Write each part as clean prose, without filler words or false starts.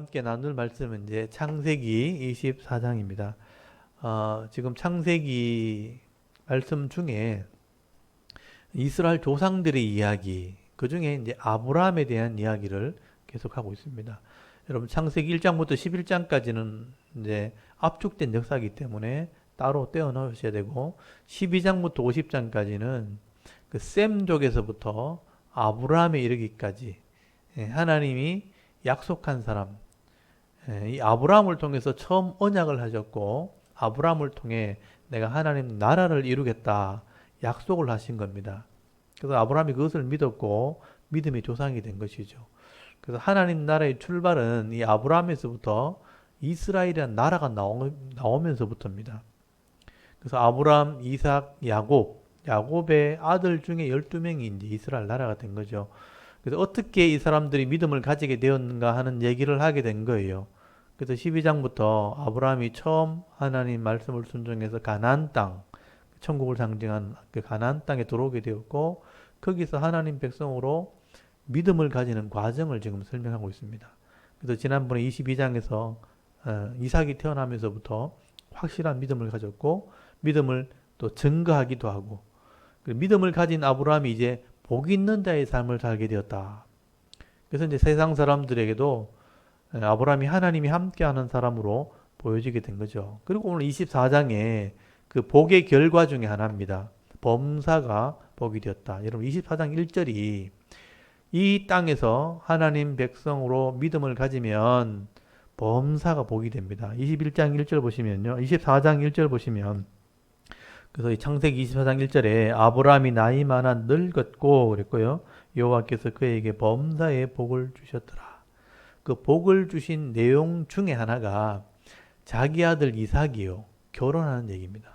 함께 나눌 말씀은 이제 창세기 24장입니다. 지금 창세기 말씀 중에 이스라엘 조상들의 이야기, 그 중에 이제 아브라함에 대한 이야기를 계속하고 있습니다. 여러분 창세기 1장부터 11장까지는 이제 압축된 역사이기 때문에 따로 떼어 넣으셔야 되고 12장부터 50장까지는 그 셈족에서부터 아브라함에 이르기까지 하나님이 약속한 사람, 이 아브라함을 통해서 처음 언약을 하셨고 아브라함을 통해 내가 하나님 나라를 이루겠다 약속을 하신 겁니다. 그래서 아브라함이 그것을 믿었고 믿음의 조상이 된 것이죠. 그래서 하나님 나라의 출발은 이 아브라함에서부터 이스라엘이라는 나라가 나오면서부터입니다. 그래서 아브라함, 이삭, 야곱의 아들 중에 12명이 이제 이스라엘 나라가 된 거죠. 그래서 어떻게 이 사람들이 믿음을 가지게 되었는가 하는 얘기를 하게 된 거예요. 그래서 12장부터 아브라함이 처음 하나님 말씀을 순종해서 가나안 땅, 천국을 상징한 그 가나안 땅에 들어오게 되었고 거기서 하나님 백성으로 믿음을 가지는 과정을 지금 설명하고 있습니다. 그래서 지난번에 22장에서 이삭이 태어나면서부터 확실한 믿음을 가졌고 믿음을 또 증거하기도 하고 믿음을 가진 아브라함이 이제 복 있는 자의 삶을 살게 되었다. 그래서 이제 세상 사람들에게도 아브라함이 하나님이 함께하는 사람으로 보여지게 된 거죠. 그리고 오늘 24장에 그 복의 결과 중에 하나입니다. 범사가 복이 되었다. 여러분 24장 1절이 이 땅에서 하나님 백성으로 믿음을 가지면 범사가 복이 됩니다. 21장 1절 보시면요. 24장 1절 보시면 그래서 이 창세기 24장 1절에 아브라함이 나이 많아 늙었고 그랬고요. 여호와께서 그에게 범사의 복을 주셨더라. 그 복을 주신 내용 중에 하나가 자기 아들 이삭이요. 결혼하는 얘기입니다.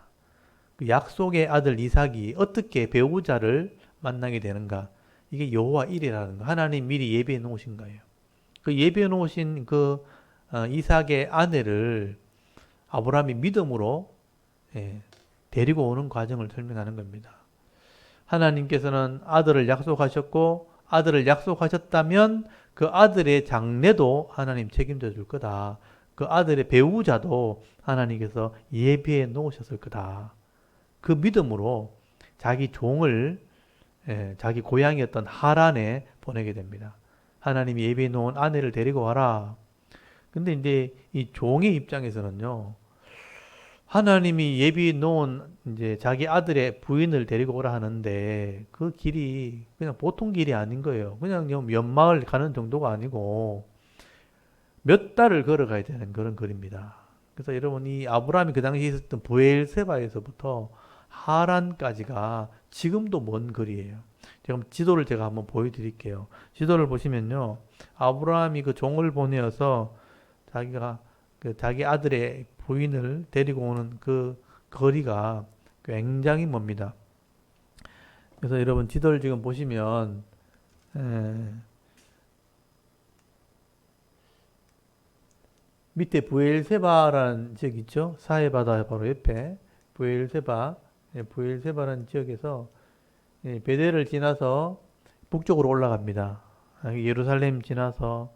그 약속의 아들 이삭이 어떻게 배우자를 만나게 되는가? 이게 여호와 일이라는 거. 하나님 미리 예비해 놓으신 거예요. 그 예비해 놓으신 그 이삭의 아내를 아브라함이 믿음으로 데리고 오는 과정을 설명하는 겁니다. 하나님께서는 아들을 약속하셨고 아들을 약속하셨다면 그 아들의 장래도 하나님 책임져 줄 거다. 그 아들의 배우자도 하나님께서 예비해 놓으셨을 거다. 그 믿음으로 자기 종을 자기 고향이었던 하란에 보내게 됩니다. 하나님이 예비해 놓은 아내를 데리고 와라. 근데 이제 이 종의 입장에서는요. 하나님이 예비해 놓은 이제 자기 아들의 부인을 데리고 오라 하는데 그 길이 그냥 보통 길이 아닌 거예요. 그냥 연마을 가는 정도가 아니고 몇 달을 걸어가야 되는 그런 거리입니다. 그래서 여러분 이 아브라함이 그 당시에 있었던 브엘세바에서부터 하란까지가 지금도 먼 거리예요. 지금 지도를 제가 한번 보여드릴게요. 지도를 보시면요, 아브라함이 그 종을 보내어서 자기가 자기 아들의 부인을 데리고 오는 그 거리가 굉장히 멉니다. 그래서 여러분 지도를 지금 보시면 밑에 부엘세바라는 지역 있죠? 사해바다 바로 옆에 부엘세바라는 지역에서 베델을 지나서 북쪽으로 올라갑니다. 예루살렘 지나서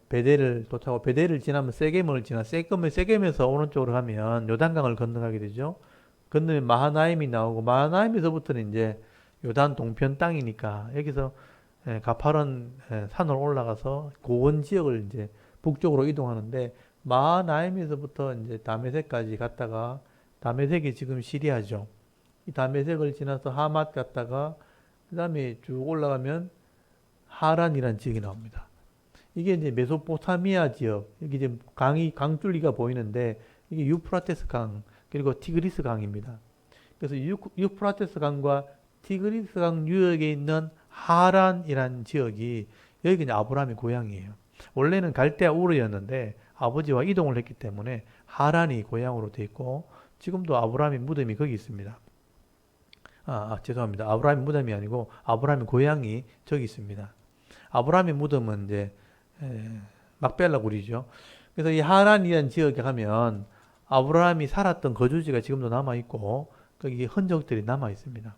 베델을 도착하고 베델을 지나면 세겜을 지나 세겜에서 오른쪽으로 가면 요단강을 건너가게 되죠. 건너면 마하나임이 나오고 마하나임에서부터는 이제 요단 동편 땅이니까 여기서 가파른 산으로 올라가서 고원 지역을 이제 북쪽으로 이동하는데 마하나임에서부터 이제 다메섹까지 갔다가 다메섹이 지금 시리아죠. 이 다메섹을 지나서 하맛 갔다가 그 다음에 쭉 올라가면 하란이라는 지역이 나옵니다. 이게 이제 메소포타미아 지역, 여기 지금 강줄기가 보이는데, 이게 유프라테스 강, 그리고 티그리스 강입니다. 그래서 유프라테스 강과 티그리스 강 유역에 있는 하란이라는 지역이, 여기가 이제 아브라함의 고향이에요. 원래는 갈대아 우르였는데, 아버지와 이동을 했기 때문에 하란이 고향으로 돼 있고, 지금도 아브라함의 무덤이 거기 있습니다. 죄송합니다. 아브라함의 무덤이 아니고, 아브라함의 고향이 저기 있습니다. 아브라함의 무덤은 이제, 막벨라 굴이죠. 그래서 이 하란이라는 지역에 가면 아브라함이 살았던 거주지가 지금도 남아 있고 거기 흔적들이 남아 있습니다.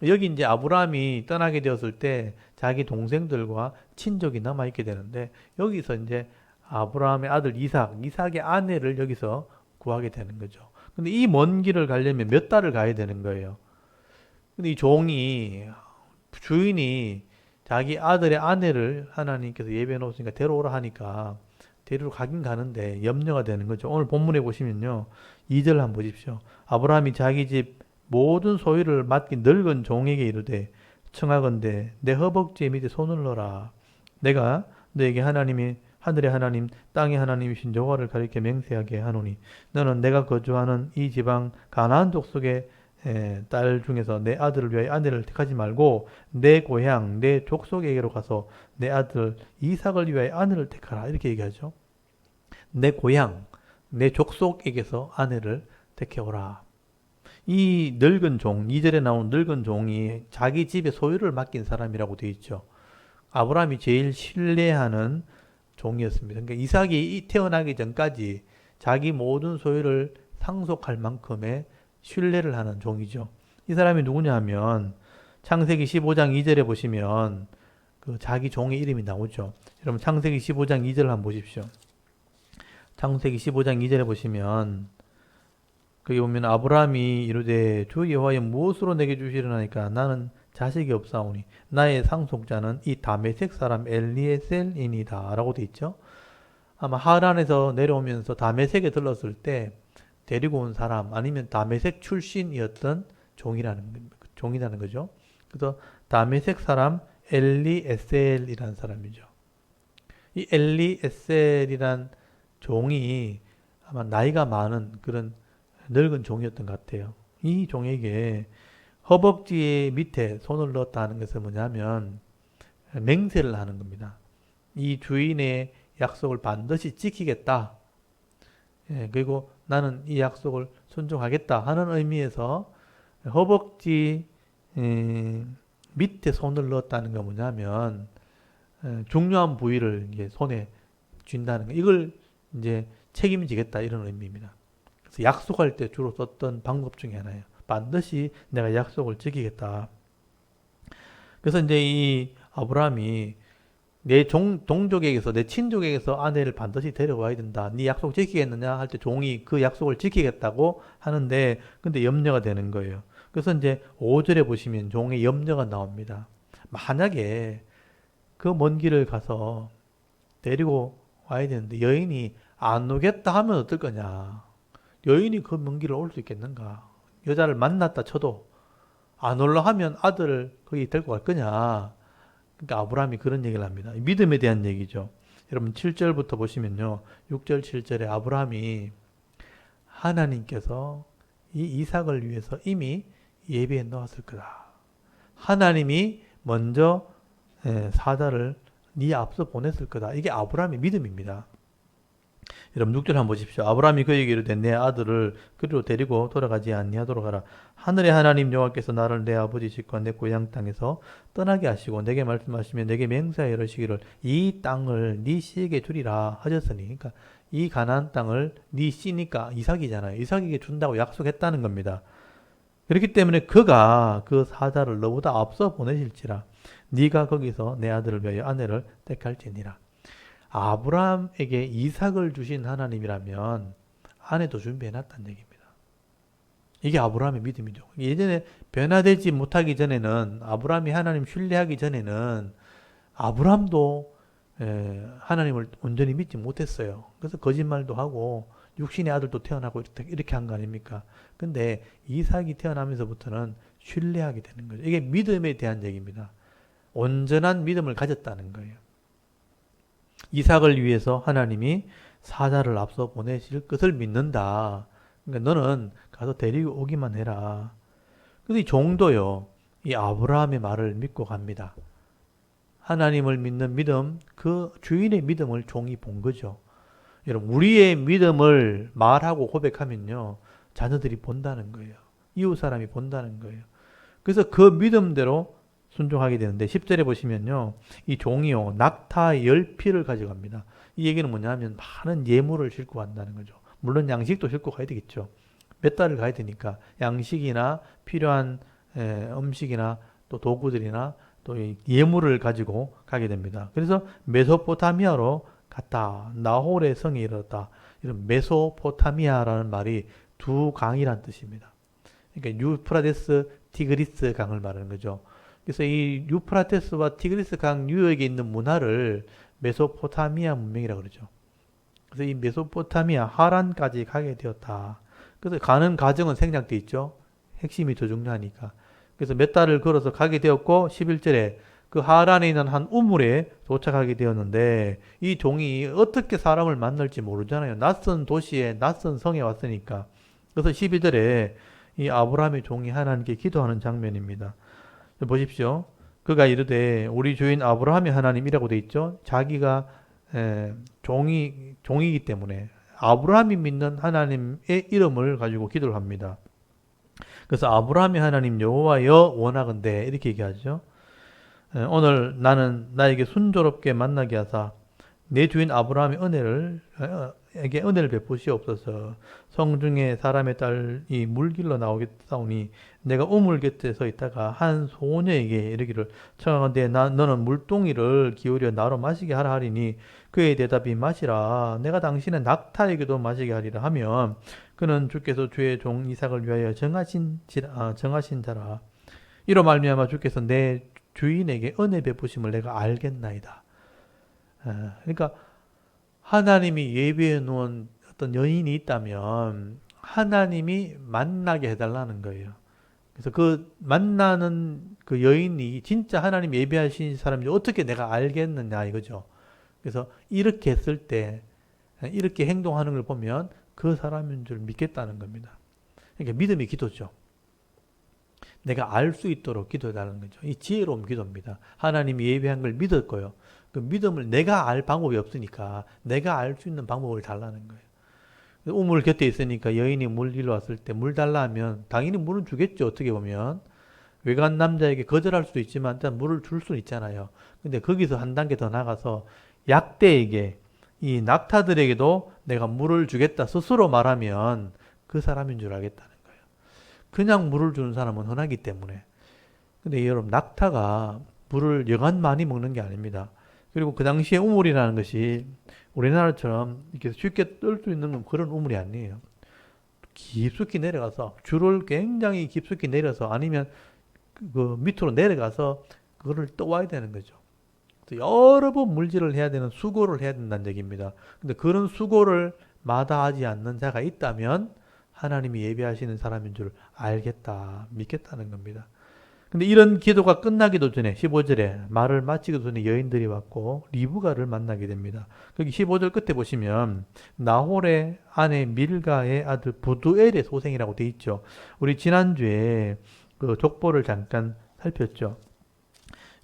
여기 이제 아브라함이 떠나게 되었을 때 자기 동생들과 친족이 남아있게 되는데 여기서 이제 아브라함의 아들 이삭의 아내를 여기서 구하게 되는 거죠. 근데 이 먼 길을 가려면 몇 달을 가야 되는 거예요. 근데 이 주인이 자기 아들의 아내를 하나님께서 예배해 놓으니까 데려오라 하니까 데리러 가긴 가는데 염려가 되는 거죠. 오늘 본문에 보시면요. 2절 한번 보십시오. 아브라함이 자기 집 모든 소유를 맡긴 늙은 종에게 이르되 청하건대 내 허벅지 밑에 손을 넣어라. 내가 너에게 하늘의 하나님 땅의 하나님이신 여호와를 가리켜 맹세하게 하노니 너는 내가 거주하는 이 지방 가나안 족속의 딸 중에서 내 아들을 위하여 아내를 택하지 말고 내 고향 내 족속에게로 가서 내 아들 이삭을 위하여 아내를 택하라. 이렇게 얘기하죠. 내 고향 내 족속에게서 아내를 택해오라. 이 늙은 종, 2절에 나오는 늙은 종이 자기 집의 소유를 맡긴 사람이라고 되어 있죠. 아브라함이 제일 신뢰하는 종이었습니다. 그러니까 이삭이 태어나기 전까지 자기 모든 소유를 상속할 만큼의 신뢰를 하는 종이죠. 이 사람이 누구냐 하면 창세기 15장 2절에 보시면 그 자기 종의 이름이 나오죠. 여러분 창세기 15장 2절 한번 보십시오. 창세기 15장 2절에 보시면 거기 보면 아브라함이 이르되 주 여호와여 무엇으로 내게 주시려나니까 나는 자식이 없사오니 나의 상속자는 이 다메섹 사람 엘리에셀이니이다 라고 돼 있죠. 아마 하란에서 내려오면서 다메섹에 들렀을 때 데리고 온 사람 아니면 다메섹 출신이었던 종이라는 거죠. 그래서 다메섹 사람 엘리에셀이라는 사람이죠. 이 엘리에셀이란 종이 아마 나이가 많은 그런 늙은 종이었던 것 같아요. 이 종에게 허벅지 밑에 손을 넣었다 하는 것은 뭐냐면 맹세를 하는 겁니다. 이 주인의 약속을 반드시 지키겠다. 그리고 나는 이 약속을 순종하겠다 하는 의미에서 허벅지 밑에 손을 넣었다는 건 뭐냐면 중요한 부위를 이제 손에 쥔다는 거. 이걸 이제 책임지겠다 이런 의미입니다. 그래서 약속할 때 주로 썼던 방법 중에 하나예요. 반드시 내가 약속을 지키겠다. 그래서 이제 이 아브라함이 내 동족에게서 내 친족에게서 아내를 반드시 데려와야 된다. 네 약속 지키겠느냐 할 때 종이 그 약속을 지키겠다고 하는데 근데 염려가 되는 거예요. 그래서 이제 5절에 보시면 종의 염려가 나옵니다. 만약에 그 먼 길을 가서 데리고 와야 되는데 여인이 안 오겠다 하면 어떨 거냐. 여인이 그 먼 길을 올 수 있겠는가. 여자를 만났다 쳐도 안 올라 하면 아들을 거기 데리고 갈 거냐. 그러니까 아브라함이 그런 얘기를 합니다. 믿음에 대한 얘기죠. 여러분 7절부터 보시면요. 6절 7절에 아브라함이 하나님께서 이 이삭을 위해서 이미 예비해 놓았을 거다. 하나님이 먼저 사자를 네 앞서 보냈을 거다. 이게 아브라함의 믿음입니다. 여러분 6절 한번 보십시오. 아브라함이 그에게 이르되 내 아들을 그리로 데리고 돌아가지 아니하도록 하라. 하늘의 하나님 여호와께서 나를 내 아버지 집과 내 고향 땅에서 떠나게 하시고 내게 말씀하시며 내게 맹세하여 이르시기를 이 땅을 네 씨에게 주리라 하셨으니 그러니까 이 가나안 땅을 네 씨니까 이삭이잖아요. 이삭에게 준다고 약속했다는 겁니다. 그렇기 때문에 그가 그 사자를 너보다 앞서 보내실지라 네가 거기서 내 아들을 위하여 아내를 택할지니라. 아브라함에게 이삭을 주신 하나님이라면 아내도 준비해놨다는 얘기입니다. 이게 아브라함의 믿음이죠. 예전에 변화되지 못하기 전에는 아브라함이 하나님 신뢰하기 전에는 아브라함도 하나님을 온전히 믿지 못했어요. 그래서 거짓말도 하고 육신의 아들도 태어나고 이렇게 한 거 아닙니까? 근데 이삭이 태어나면서부터는 신뢰하게 되는 거죠. 이게 믿음에 대한 얘기입니다. 온전한 믿음을 가졌다는 거예요. 이삭을 위해서 하나님이 사자를 앞서 보내실 것을 믿는다. 그러니까 너는 가서 데리고 오기만 해라. 근데 이 종도요, 이 아브라함의 말을 믿고 갑니다. 하나님을 믿는 믿음, 그 주인의 믿음을 종이 본 거죠. 여러분, 우리의 믿음을 말하고 고백하면요, 자녀들이 본다는 거예요. 이웃 사람이 본다는 거예요. 그래서 그 믿음대로 순종하게 되는데 10절에 보시면요. 이 종이요. 낙타 10피를 가져갑니다. 이 얘기는 뭐냐면 많은 예물을 싣고 간다는 거죠. 물론 양식도 싣고 가야 되겠죠. 몇 달을 가야 되니까 양식이나 필요한 음식이나 또 도구들이나 또 이 예물을 가지고 가게 됩니다. 그래서 메소포타미아로 갔다. 나홀의 성에 이르렀다. 이런 메소포타미아라는 말이 두 강이란 뜻입니다. 그러니까 유프라데스, 티그리스 강을 말하는 거죠. 그래서 이 유프라테스와 티그리스 강 유역에 있는 문화를 메소포타미아 문명이라고 그러죠. 그래서 이 메소포타미아 하란까지 가게 되었다. 그래서 가는 과정은 생략돼 있죠. 핵심이 더 중요하니까. 그래서 몇 달을 걸어서 가게 되었고 11절에 그 하란에 있는 한 우물에 도착하게 되었는데 이 종이 어떻게 사람을 만날지 모르잖아요. 낯선 도시에 낯선 성에 왔으니까. 그래서 12절에 이 아브라함의 종이 하나님께 기도하는 장면입니다. 보십시오. 그가 이르되 우리 주인 아브라함이 하나님이라고 돼 있죠. 자기가 종이기 때문에 아브라함이 믿는 하나님의 이름을 가지고 기도를 합니다. 그래서 아브라함이 하나님 여호와여 원하건대 이렇게 얘기하죠. 오늘 나는 나에게 순조롭게 만나게 하사 내 주인 아브라함의 에게 은혜를 베푸시옵소서. 성중에 사람의 딸이 물길로 나오겠사오니 내가 우물 곁에 서 있다가 한 소녀에게 이르기를 청하건대 너는 물동이를 기울여 나로 마시게 하라 하리니 그의 대답이 마시라 내가 당신의 낙타에게도 마시게 하리라 하면 그는 주께서 주의 종 이삭을 위하여 정하신 자라. 이로 말미암아 주께서 내 주인에게 은혜 베푸심을 내가 알겠나이다. 그러니까 하나님이 예비해 놓은 어떤 여인이 있다면 하나님이 만나게 해달라는 거예요. 그래서 그 만나는 그 여인이 진짜 하나님 예비하신 사람인지 어떻게 내가 알겠느냐 이거죠. 그래서 이렇게 했을 때 이렇게 행동하는 걸 보면 그 사람인 줄 믿겠다는 겁니다. 그러니까 믿음이 기도죠. 내가 알 수 있도록 기도해달라는 거죠. 이 지혜로운 기도입니다. 하나님이 예비한 걸 믿었고요. 그 믿음을 내가 알 방법이 없으니까 내가 알 수 있는 방법을 달라는 거예요. 우물 곁에 있으니까 여인이 물 길러 왔을 때 물 달라 하면 당연히 물은 주겠죠. 어떻게 보면. 외간 남자에게 거절할 수도 있지만 일단 물을 줄 수는 있잖아요. 근데 거기서 한 단계 더 나가서 약대에게 이 낙타들에게도 내가 물을 주겠다 스스로 말하면 그 사람인 줄 알겠다는 거예요. 그냥 물을 주는 사람은 흔하기 때문에. 근데 여러분 낙타가 물을 여간 많이 먹는 게 아닙니다. 그리고 그 당시에 우물이라는 것이 우리나라처럼 이렇게 쉽게 뜰 수 있는 그런 우물이 아니에요. 깊숙이 내려가서 줄을 굉장히 깊숙이 내려서 아니면 그 밑으로 내려가서 그거를 떠와야 되는 거죠. 여러 번 물질을 해야 되는 수고를 해야 된다는 얘기입니다. 근데 그런 수고를 마다하지 않는 자가 있다면 하나님이 예비하시는 사람인 줄 알겠다, 믿겠다는 겁니다. 근데 이런 기도가 끝나기도 전에 15절에 말을 마치기도 전에 여인들이 왔고 리브가를 만나게 됩니다. 거기 15절 끝에 보시면 나홀의 아내 밀가의 아들 부두엘의 소생이라고 돼 있죠. 우리 지난주에 그 족보를 잠깐 살폈죠.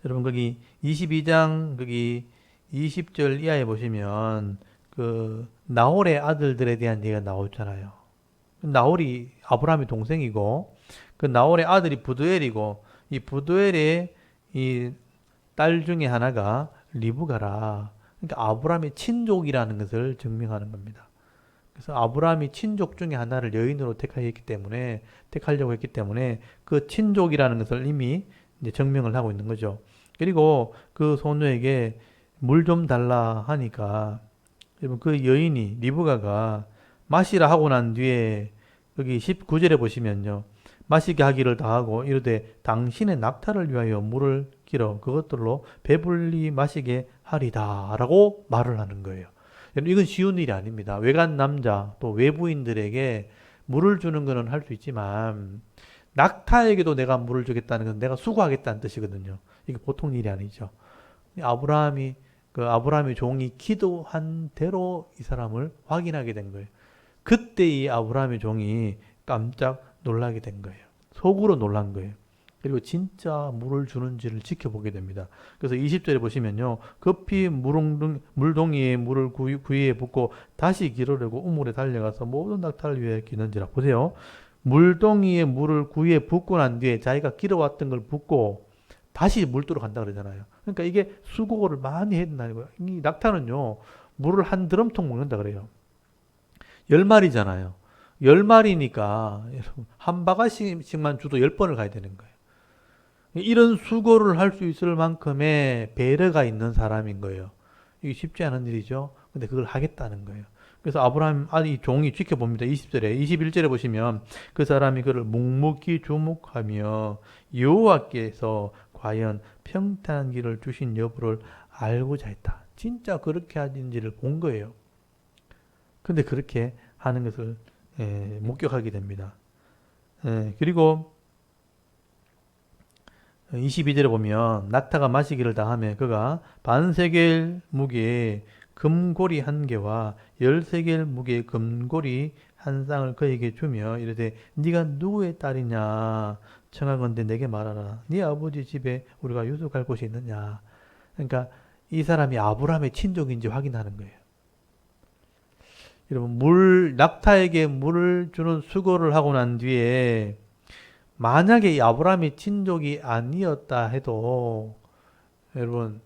여러분 거기 22장 거기 20절 이하에 보시면 그 나홀의 아들들에 대한 얘기가 나오잖아요. 나홀이 아브라함의 동생이고 그 나홀의 아들이 부두엘이고 이 부두엘의 이 딸 중에 하나가 리브가라. 그러니까 아브라함의 친족이라는 것을 증명하는 겁니다. 그래서 아브라함이 친족 중에 하나를 여인으로 택하려고 했기 때문에 그 친족이라는 것을 이미 이제 증명을 하고 있는 거죠. 그리고 그 소녀에게 물 좀 달라 하니까 그 여인이 리브가가 마시라 하고 난 뒤에 여기 19절에 보시면요. 마시게 하기를 다하고 이르되 당신의 낙타를 위하여 물을 길어 그것들로 배불리 마시게 하리다 라고 말을 하는 거예요. 이건 쉬운 일이 아닙니다. 외간 남자 또 외부인들에게 물을 주는 것은 할 수 있지만 낙타에게도 내가 물을 주겠다는 건 내가 수고하겠다는 뜻이거든요. 이게 보통 일이 아니죠. 아브라함의 종이 기도한 대로 이 사람을 확인하게 된 거예요. 그때 이 아브라함의 종이 깜짝 놀라게 된 거예요. 속으로 놀란 거예요. 그리고 진짜 물을 주는지를 지켜보게 됩니다. 그래서 20절에 보시면요. 급히 물동이에 물을 구이에 붓고 다시 기르려고 우물에 달려가서 모든 낙타를 위해 기는지라. 보세요. 물동이에 물을 구이에 붓고 난 뒤에 자기가 길어왔던 걸 붓고 다시 물도로 간다 그러잖아요. 그러니까 이게 수고를 많이 해야 된다는 거예요. 이 낙타는요. 물을 한 드럼통 먹는다 그래요. 10마리잖아요. 10마리니까 한 바가지씩만 줘도 10번을 가야 되는 거예요. 이런 수고를 할 수 있을 만큼의 배려가 있는 사람인 거예요. 이게 쉽지 않은 일이죠. 근데 그걸 하겠다는 거예요. 그래서 아브라함, 이 종이 지켜봅니다. 20절에, 21절에 보시면 그 사람이 그를 묵묵히 주목하며 여호와께서 과연 평탄한 길을 주신 여부를 알고자 했다. 진짜 그렇게 하는지를 본 거예요. 근데 그렇게 하는 것을 목격하게 됩니다. 그리고 22절에 보면 낙타가 마시기를 다하며 그가 반세겔 무게의 금고리 한 개와 13개의 무게의 금고리 한 쌍을 그에게 주며 이르되 네가 누구의 딸이냐 청하건대 내게 말하라. 네 아버지 집에 우리가 유숙할 곳이 있느냐. 그러니까 이 사람이 아브라함의 친족인지 확인하는 거예요. 여러분 낙타에게 물을 주는 수고를 하고 난 뒤에 만약에 이 아브라함이 친족이 아니었다 해도 여러분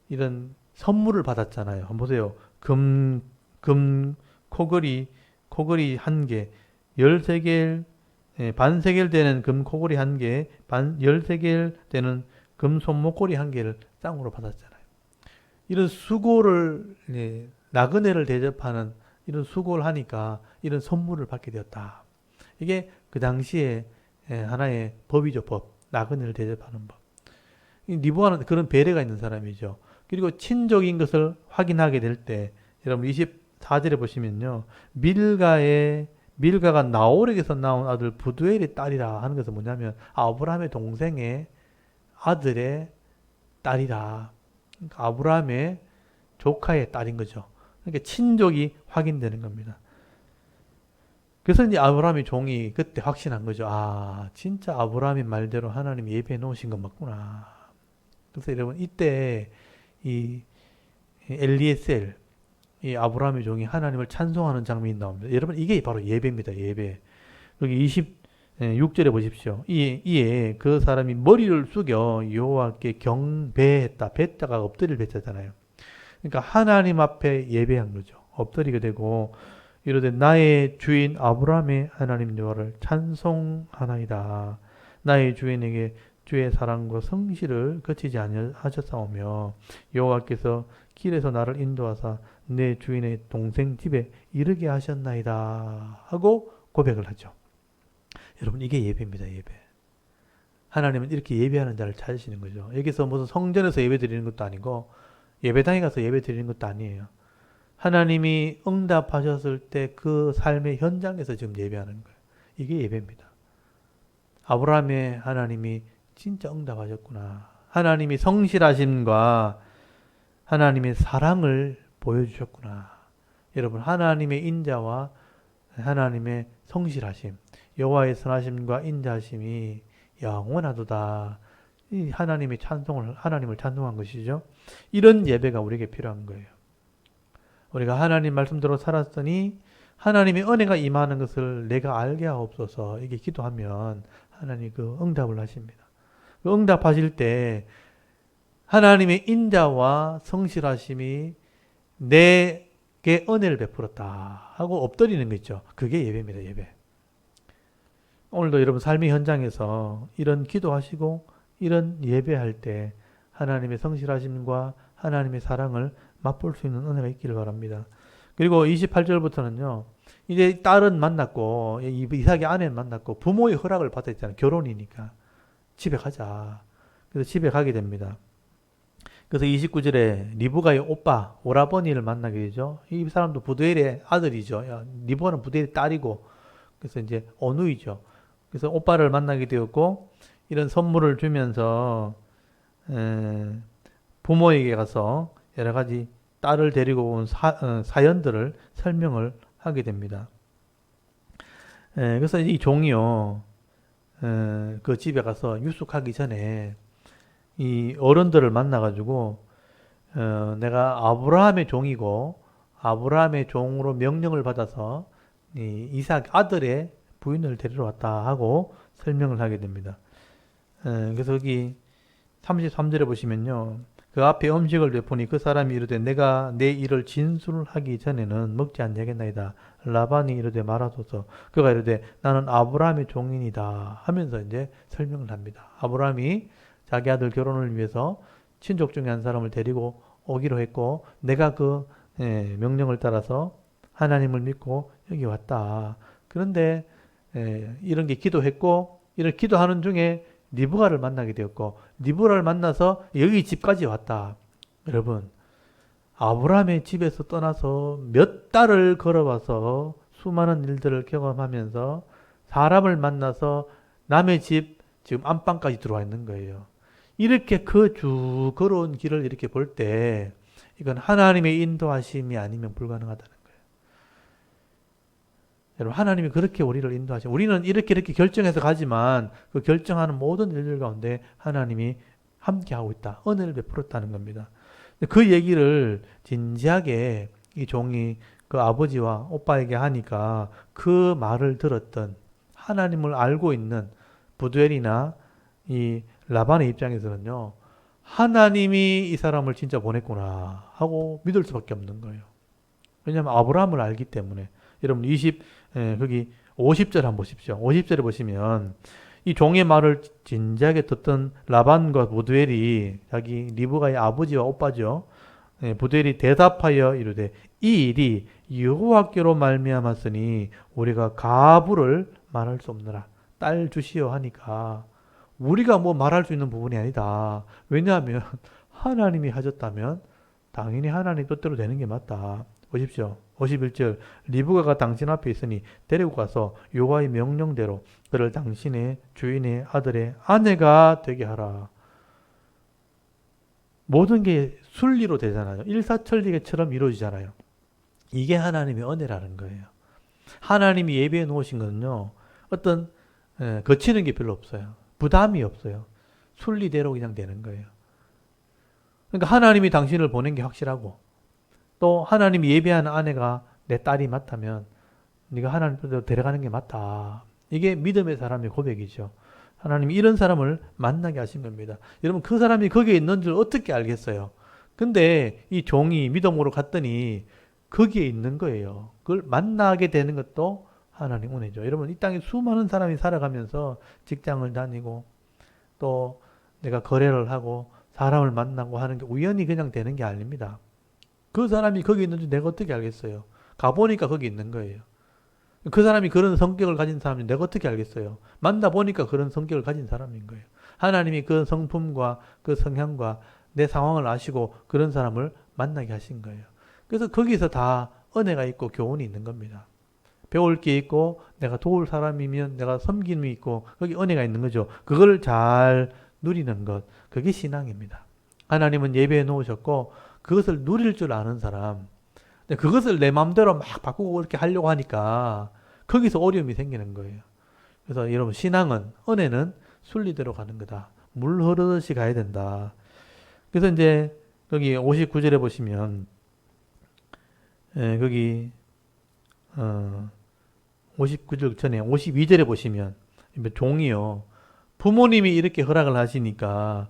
이런 선물을 받았잖아요. 한번 보세요. 금 코걸이 한 개, 13개, 반세겔 되는 금 코걸이 한 개, 13개 되는 금 손목걸이 한 개를 쌍으로 받았잖아요. 이런 수고를, 나그네를 대접하는 이런 수고를 하니까 이런 선물을 받게 되었다. 이게 그 당시에 하나의 법이죠, 법. 나그네를 대접하는 법. 리브아는 그런 배려가 있는 사람이죠. 그리고 친족인 것을 확인하게 될 때, 여러분 24절에 보시면요, 밀가가 나홀에게서 나온 아들 부두엘의 딸이라 하는 것은 뭐냐면 아브라함의 동생의 아들의 딸이라. 그러니까 아브라함의 조카의 딸인 거죠. 그러니까 친족이 확인되는 겁니다. 그래서 이제 아브라함의 종이 그때 확신한 거죠. 아, 진짜 아브라함의 말대로 하나님이 예배해 놓으신 건 맞구나. 그래서 여러분, 이때 이 엘리에셀, 이 아브라함의 종이 하나님을 찬송하는 장면이 나옵니다. 여러분, 이게 바로 예배입니다. 예배. 여기 26절에 보십시오. 이에 그 사람이 머리를 숙여 여호와께 경배했다. 배자가 엎드릴 배자잖아요. 그러니까 하나님 앞에 예배한 거죠. 엎드리게 되고 이르되 나의 주인 아브라함의 하나님 여호와를 찬송하나이다. 나의 주인에게 주의 사랑과 성실을 거치지 아니하셨사오며 여호와께서 길에서 나를 인도하사 내 주인의 동생 집에 이르게 하셨나이다 하고 고백을 하죠. 여러분 이게 예배입니다. 예배. 하나님은 이렇게 예배하는 자를 찾으시는 거죠. 여기서 무슨 성전에서 예배 드리는 것도 아니고 예배당에 가서 예배 드리는 것도 아니에요. 하나님이 응답하셨을 때 그 삶의 현장에서 지금 예배하는 거예요. 이게 예배입니다. 아브라함의 하나님이 진짜 응답하셨구나. 하나님이 성실하심과 하나님의 사랑을 보여주셨구나. 여러분 하나님의 인자와 하나님의 성실하심, 여호와의 선하심과 인자하심이 영원하도다. 이 하나님을 찬송한 것이죠. 이런 예배가 우리에게 필요한 거예요. 우리가 하나님 말씀대로 살았으니 하나님의 은혜가 임하는 것을 내가 알게 하옵소서. 이게 기도하면 하나님 그 응답을 하십니다. 그 응답하실 때 하나님의 인자와 성실하심이 내게 은혜를 베풀었다 하고 엎드리는 거 있죠. 그게 예배입니다. 예배. 오늘도 여러분 삶의 현장에서 이런 기도하시고 이런 예배할 때 하나님의 성실하심과 하나님의 사랑을 맛볼 수 있는 은혜가 있기를 바랍니다. 그리고 28절부터는요. 이제 딸은 만났고 이삭의 아내는 만났고 부모의 허락을 받았잖아요. 결혼이니까. 집에 가자. 그래서 집에 가게 됩니다. 그래서 29절에 리브가의 오빠 오라버니를 만나게 되죠. 이 사람도 부두엘의 아들이죠. 리브가는 부두엘의 딸이고 그래서 이제 어누이죠. 그래서 오빠를 만나게 되었고 이런 선물을 주면서 부모에게 가서 여러 가지 딸을 데리고 온 사연들을 설명을 하게 됩니다. 그래서 이 종이요, 그 집에 가서 유숙하기 전에 이 어른들을 만나가지고, 내가 아브라함의 종이고, 아브라함의 종으로 명령을 받아서 이 이삭 아들의 부인을 데리러 왔다 하고 설명을 하게 됩니다. 그래서 여기 33절에 보시면요. 그 앞에 음식을 내보니 그 사람이 이르되 내가 내 일을 진술하기 전에는 먹지 않냐겠나이다. 라반이 이르되 말하소서. 그가 이르되 나는 아브라함의 종인이다 하면서 이제 설명을 합니다. 아브라함이 자기 아들 결혼을 위해서 친족 중에 한 사람을 데리고 오기로 했고 내가 그 명령을 따라서 하나님을 믿고 여기 왔다. 그런데 이런 게 기도했고 이런 기도하는 중에 리브가를 만나게 되었고 리브가를 만나서 여기 집까지 왔다. 여러분 아브라함의 집에서 떠나서 몇 달을 걸어와서 수많은 일들을 경험하면서 사람을 만나서 남의 집 지금 안방까지 들어와 있는 거예요. 이렇게 그 쭉 걸어온 길을 이렇게 볼 때 이건 하나님의 인도하심이 아니면 불가능하다는 거예요. 여러분 하나님이 그렇게 우리를 인도하시고 우리는 이렇게 결정해서 가지만 그 결정하는 모든 일들 가운데 하나님이 함께하고 있다. 은혜를 베풀었다는 겁니다. 그 얘기를 진지하게 이 종이 그 아버지와 오빠에게 하니까 그 말을 들었던 하나님을 알고 있는 부두엘이나 이 라반의 입장에서는요. 하나님이 이 사람을 진짜 보냈구나 하고 믿을 수밖에 없는 거예요. 왜냐하면 아브라함을 알기 때문에. 여러분 거기 50절 한번 보십시오. 50절에 보시면 이 종의 말을 진지하게 듣던 라반과 부두엘이 자기 리브가의 아버지와 오빠죠. 부두엘이 대답하여 이르되 이 일이 여호와께로 말미암았으니 우리가 가부를 말할 수 없느라. 딸 주시오 하니까 우리가 뭐 말할 수 있는 부분이 아니다. 왜냐하면 하나님이 하셨다면 당연히 하나님 뜻대로 되는 게 맞다. 보십시오. 51절 리브가가 당신 앞에 있으니 데리고 가서 여호와의 명령대로 그를 당신의 주인의 아들의 아내가 되게 하라. 모든 게 순리로 되잖아요. 일사천리처럼 이루어지잖아요. 이게 하나님의 은혜라는 거예요. 하나님이 예비해 놓으신 거는요. 어떤 거치는 게 별로 없어요. 부담이 없어요. 순리대로 그냥 되는 거예요. 그러니까 하나님이 당신을 보낸 게 확실하고 또 하나님이 예비한 아내가 내 딸이 맞다면 네가 하나님 뜻대로 데려가는 게 맞다. 이게 믿음의 사람의 고백이죠. 하나님이 이런 사람을 만나게 하신 겁니다. 여러분 그 사람이 거기에 있는 줄 어떻게 알겠어요? 근데 이 종이 믿음으로 갔더니 거기에 있는 거예요. 그걸 만나게 되는 것도 하나님 은혜죠. 여러분 이 땅에 수많은 사람이 살아가면서 직장을 다니고 또 내가 거래를 하고 사람을 만나고 하는 게 우연히 그냥 되는 게 아닙니다. 그 사람이 거기 있는지 내가 어떻게 알겠어요? 가보니까 거기 있는 거예요. 그 사람이 그런 성격을 가진 사람이 내가 어떻게 알겠어요? 만나보니까 그런 성격을 가진 사람인 거예요. 하나님이 그 성품과 그 성향과 내 상황을 아시고 그런 사람을 만나게 하신 거예요. 그래서 거기서 다 은혜가 있고 교훈이 있는 겁니다. 배울 게 있고 내가 도울 사람이면 내가 섬김이 있고 거기 은혜가 있는 거죠. 그걸 잘 누리는 것. 그게 신앙입니다. 하나님은 예배해 놓으셨고 그것을 누릴 줄 아는 사람. 그것을 내 마음대로 막 바꾸고 그렇게 하려고 하니까 거기서 어려움이 생기는 거예요. 그래서 여러분 신앙은 은혜는 순리대로 가는 거다. 물 흐르듯이 가야 된다. 그래서 이제 거기 59절에 보시면 거기 59절 전에 52절에 보시면 종이요. 부모님이 이렇게 허락을 하시니까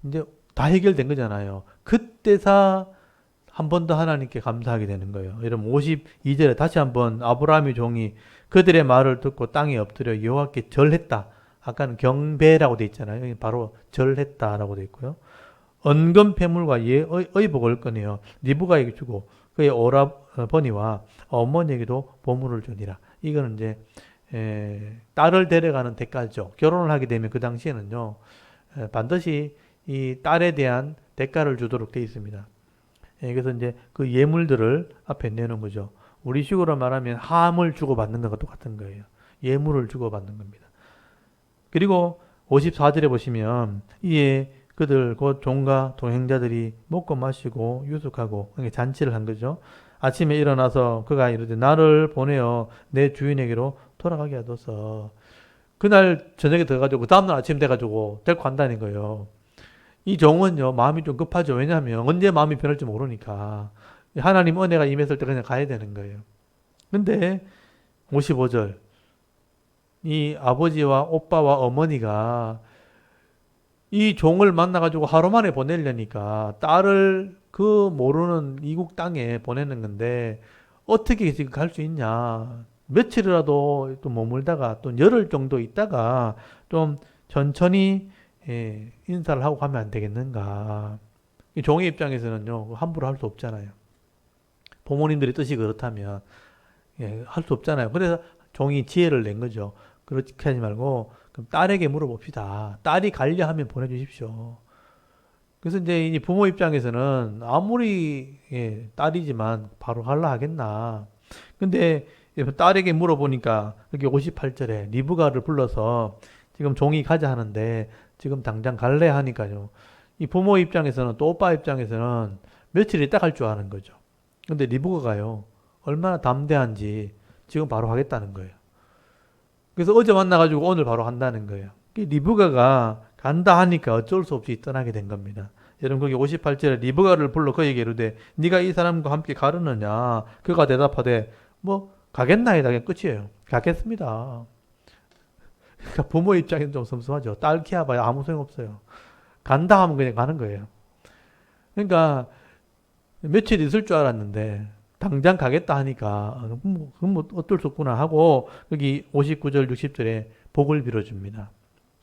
이제 다 해결된 거잖아요. 그때사 한 번 더 하나님께 감사하게 되는 거예요. 여러분 52절에 다시 한번 아브라함의 종이 그들의 말을 듣고 땅에 엎드려 여호와께 절했다. 아까는 경배라고 돼 있잖아요. 여기 바로 절했다라고 돼 있고요. 은금 패물과 의복을 꺼내어 리브가에게 주고 그의 오라버니와 어머니에게도 보물을 주니라. 이거는 이제 딸을 데려가는 대가죠. 결혼을 하게 되면 그 당시에는요 반드시 이 딸에 대한 대가를 주도록 되어 있습니다. 그래서 이제 그 예물들을 앞에 내놓은 거죠. 우리 식으로 말하면 함을 주고받는 것과 똑같은 거예요. 예물을 주고받는 겁니다. 그리고 54절에 보시면 이에 그들 곧 종과 동행자들이 먹고 마시고 유숙하고 잔치를 한 거죠. 아침에 일어나서 그가 이르되 나를 보내어 내 주인에게로 돌아가게 하소서. 그날 저녁에 들어가지고 그 다음날 아침 돼가지고 데리고 간다는 거예요. 이 종은요 마음이 좀 급하죠. 왜냐하면 언제 마음이 변할지 모르니까 하나님 은혜가 임했을 때 그냥 가야 되는 거예요. 근데 55절 이 아버지와 오빠와 어머니가 이 종을 만나가지고 하루 만에 보내려니까 딸을 그 모르는 이국 땅에 보내는 건데 어떻게 지금 갈 수 있냐. 며칠이라도 또 머물다가 또 열흘 정도 있다가 좀 천천히 인사를 하고 가면 안 되겠는가. 이 종의 입장에서는요, 함부로 할 수 없잖아요. 부모님들의 뜻이 그렇다면, 할 수 없잖아요. 그래서 종이 지혜를 낸 거죠. 그렇게 하지 말고, 그럼 딸에게 물어봅시다. 딸이 가려 하면 보내주십시오. 그래서 이제 이 부모 입장에서는 아무리 딸이지만 바로 갈라 하겠나. 근데 딸에게 물어보니까 여기 58절에 리브가를 불러서 지금 종이 가자 하는데 지금 당장 갈래 하니까요. 이 부모 입장에서는 또 오빠 입장에서는 며칠 있다 갈 줄 아는 거죠. 근데 리브가가요. 얼마나 담대한지 지금 바로 하겠다는 거예요. 그래서 어제 만나가지고 오늘 바로 한다는 거예요. 리브가가 간다 하니까 어쩔 수 없이 떠나게 된 겁니다. 여러분 거기 58절에 리브가를 불러 그에게 이르되 네가 이 사람과 함께 가르느냐. 그가 대답하되 뭐 가겠나이다. 그냥 끝이에요. 가겠습니다. 그러니까 부모 입장에는 좀 섭섭하죠. 딸 키워봐야 아무 소용없어요. 간다 하면 그냥 가는 거예요. 그러니까 며칠 있을 줄 알았는데 당장 가겠다 하니까 뭐 어쩔 수 없구나 하고 여기 59절 60절에 복을 빌어줍니다.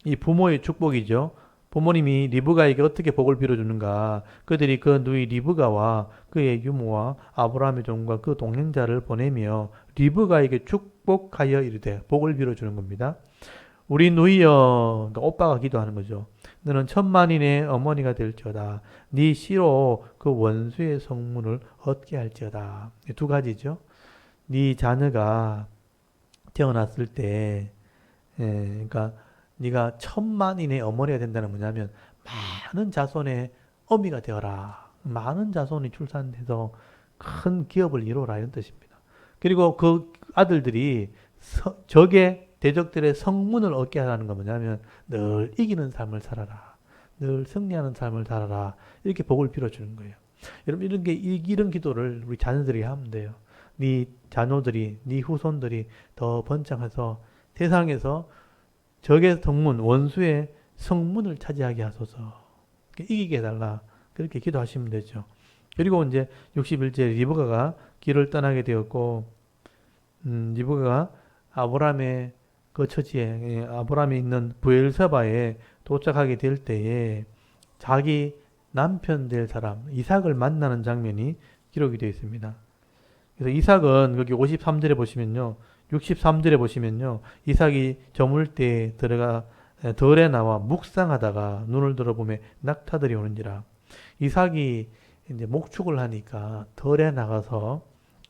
이 부모의 축복이죠. 부모님이 리브가에게 어떻게 복을 빌어주는가. 그들이 그 누이 리브가와 그의 유모와 아브라함의 종과 그 동행자를 보내며 리브가에게 축복하여 이르되 복을 빌어주는 겁니다. 우리 누이여, 그러니까 오빠가 기도하는 거죠. 너는 천만인의 어머니가 될지어다. 네 씨로 그 원수의 성문을 얻게 할지어다. 두 가지죠. 네 자녀가 태어났을 때, 그러니까 네가 천만인의 어머니가 된다는 뭐냐면 많은 자손의 어미가 되어라. 많은 자손이 출산돼서 큰 기업을 이루어라 이런 뜻입니다. 그리고 그 아들들이 적의 대적들의 성문을 얻게 하라는 건 뭐냐면 늘 이기는 삶을 살아라. 늘 승리하는 삶을 살아라. 이렇게 복을 빌어주는 거예요. 여러분 이런 기도를 우리 자녀들이 하면 돼요. 네 자녀들이 네 후손들이 더 번창해서 세상에서 적의 성문 원수의 성문을 차지하게 하소서. 이기게 해달라. 그렇게 기도하시면 되죠. 그리고 이제 61절 리브가가 길을 떠나게 되었고 리브가가 아브라함의 그 처지에 아브라함이 있는 부엘세바에 도착하게 될 때에 자기 남편 될 사람 이삭을 만나는 장면이 기록이 되어 있습니다. 그래서 이삭은 여기 53절에 보시면요. 63절에 보시면요. 이삭이 저물 때 들어가 덜에 나와 묵상하다가 눈을 들어보면 낙타들이 오는지라. 이삭이 이제 목축을 하니까 덜에 나가서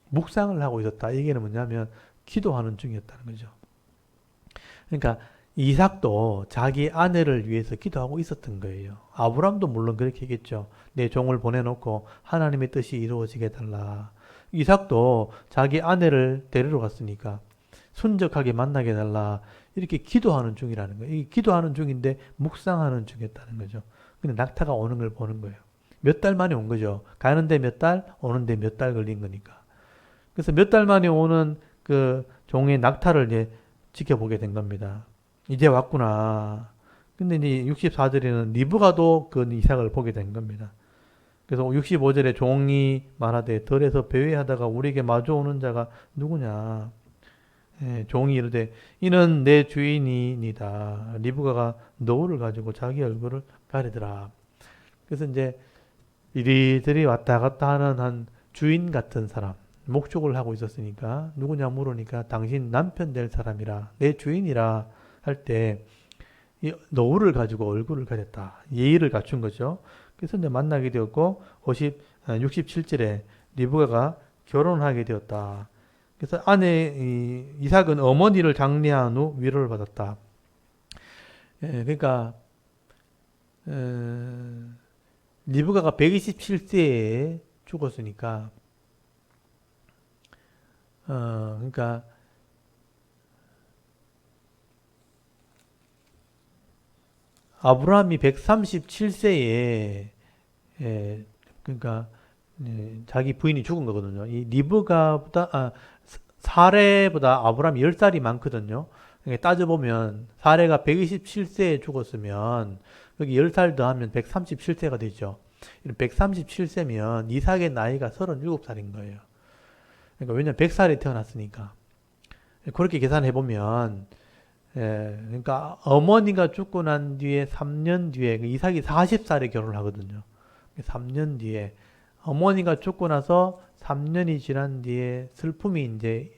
묵상을 하고 있었다. 이게 뭐냐면 기도하는 중이었다는 거죠. 그러니까 이삭도 자기 아내를 위해서 기도하고 있었던 거예요. 아브람도 물론 그렇게 했겠죠. 내 종을 보내놓고 하나님의 뜻이 이루어지게 해달라. 이삭도 자기 아내를 데리러 갔으니까 순적하게 만나게 해달라. 이렇게 기도하는 중이라는 거예요. 이게 기도하는 중인데 묵상하는 중이었다는 거죠. 근데 낙타가 오는 걸 보는 거예요. 몇 달 만에 온 거죠. 가는데 몇 달, 오는데 몇 달 걸린 거니까. 그래서 몇 달 만에 오는 그 종의 낙타를 이제 지켜보게 된 겁니다. 이제 왔구나. 근데 이제 64절에는 리브가도 그 이삭을 보게 된 겁니다. 그래서 65절에 종이 말하되 들에서 배회하다가 우리에게 마주오는 자가 누구냐. 종이 이르되 이는 내 주인이니다. 리브가가 노를 가지고 자기 얼굴을 가리더라. 그래서 이제 이리저리 왔다 갔다 하는 한 주인 같은 사람. 목축을 하고 있었으니까 누구냐 물으니까 당신 남편 될 사람이라 내 주인이라 할 때 노를 가지고 얼굴을 가렸다. 예의를 갖춘 거죠. 그래서 이제 만나게 되었고 67절에 리브가가 결혼하게 되었다. 그래서 아내 이삭은 어머니를 장례한 후 위로를 받았다. 그러니까 리브가가 127세에 죽었으니까 그러니까 아브라함이 137세에 그러니까 자기 부인이 죽은 거거든요. 이 리브가보다 사레보다 아브라함이 10살이 많거든요. 그러니까 따져보면 사레가 127세에 죽었으면 여기 10살 더하면 137세가 되죠. 137세면 이삭의 나이가 37살인 거예요. 그러니까 왜냐면 100살에 태어났으니까. 그렇게 계산해보면 그러니까 어머니가 죽고 난 뒤에 3년 뒤에 이삭이 40살에 결혼을 하거든요. 3년 뒤에 어머니가 죽고 나서 3년이 지난 뒤에 슬픔이 이제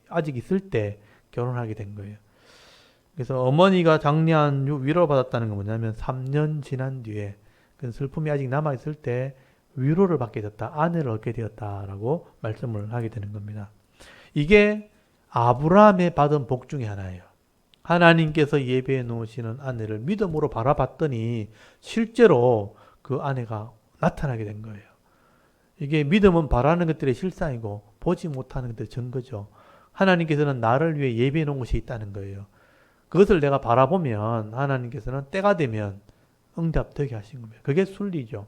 아직 있을 때 결혼하게 된 거예요. 그래서 어머니가 장례한 위로받았다는 건 뭐냐면 3년 지난 뒤에 그 슬픔이 아직 남아있을 때 위로를 받게 됐다. 아내를 얻게 되었다라고 말씀을 하게 되는 겁니다. 이게 아브라함의 받은 복 중에 하나예요. 하나님께서 예배해 놓으시는 아내를 믿음으로 바라봤더니 실제로 그 아내가 나타나게 된 거예요. 이게 믿음은 바라는 것들의 실상이고 보지 못하는 것들의 증거죠. 하나님께서는 나를 위해 예배해 놓은 것이 있다는 거예요. 그것을 내가 바라보면 하나님께서는 때가 되면 응답되게 하신 겁니다. 그게 순리죠.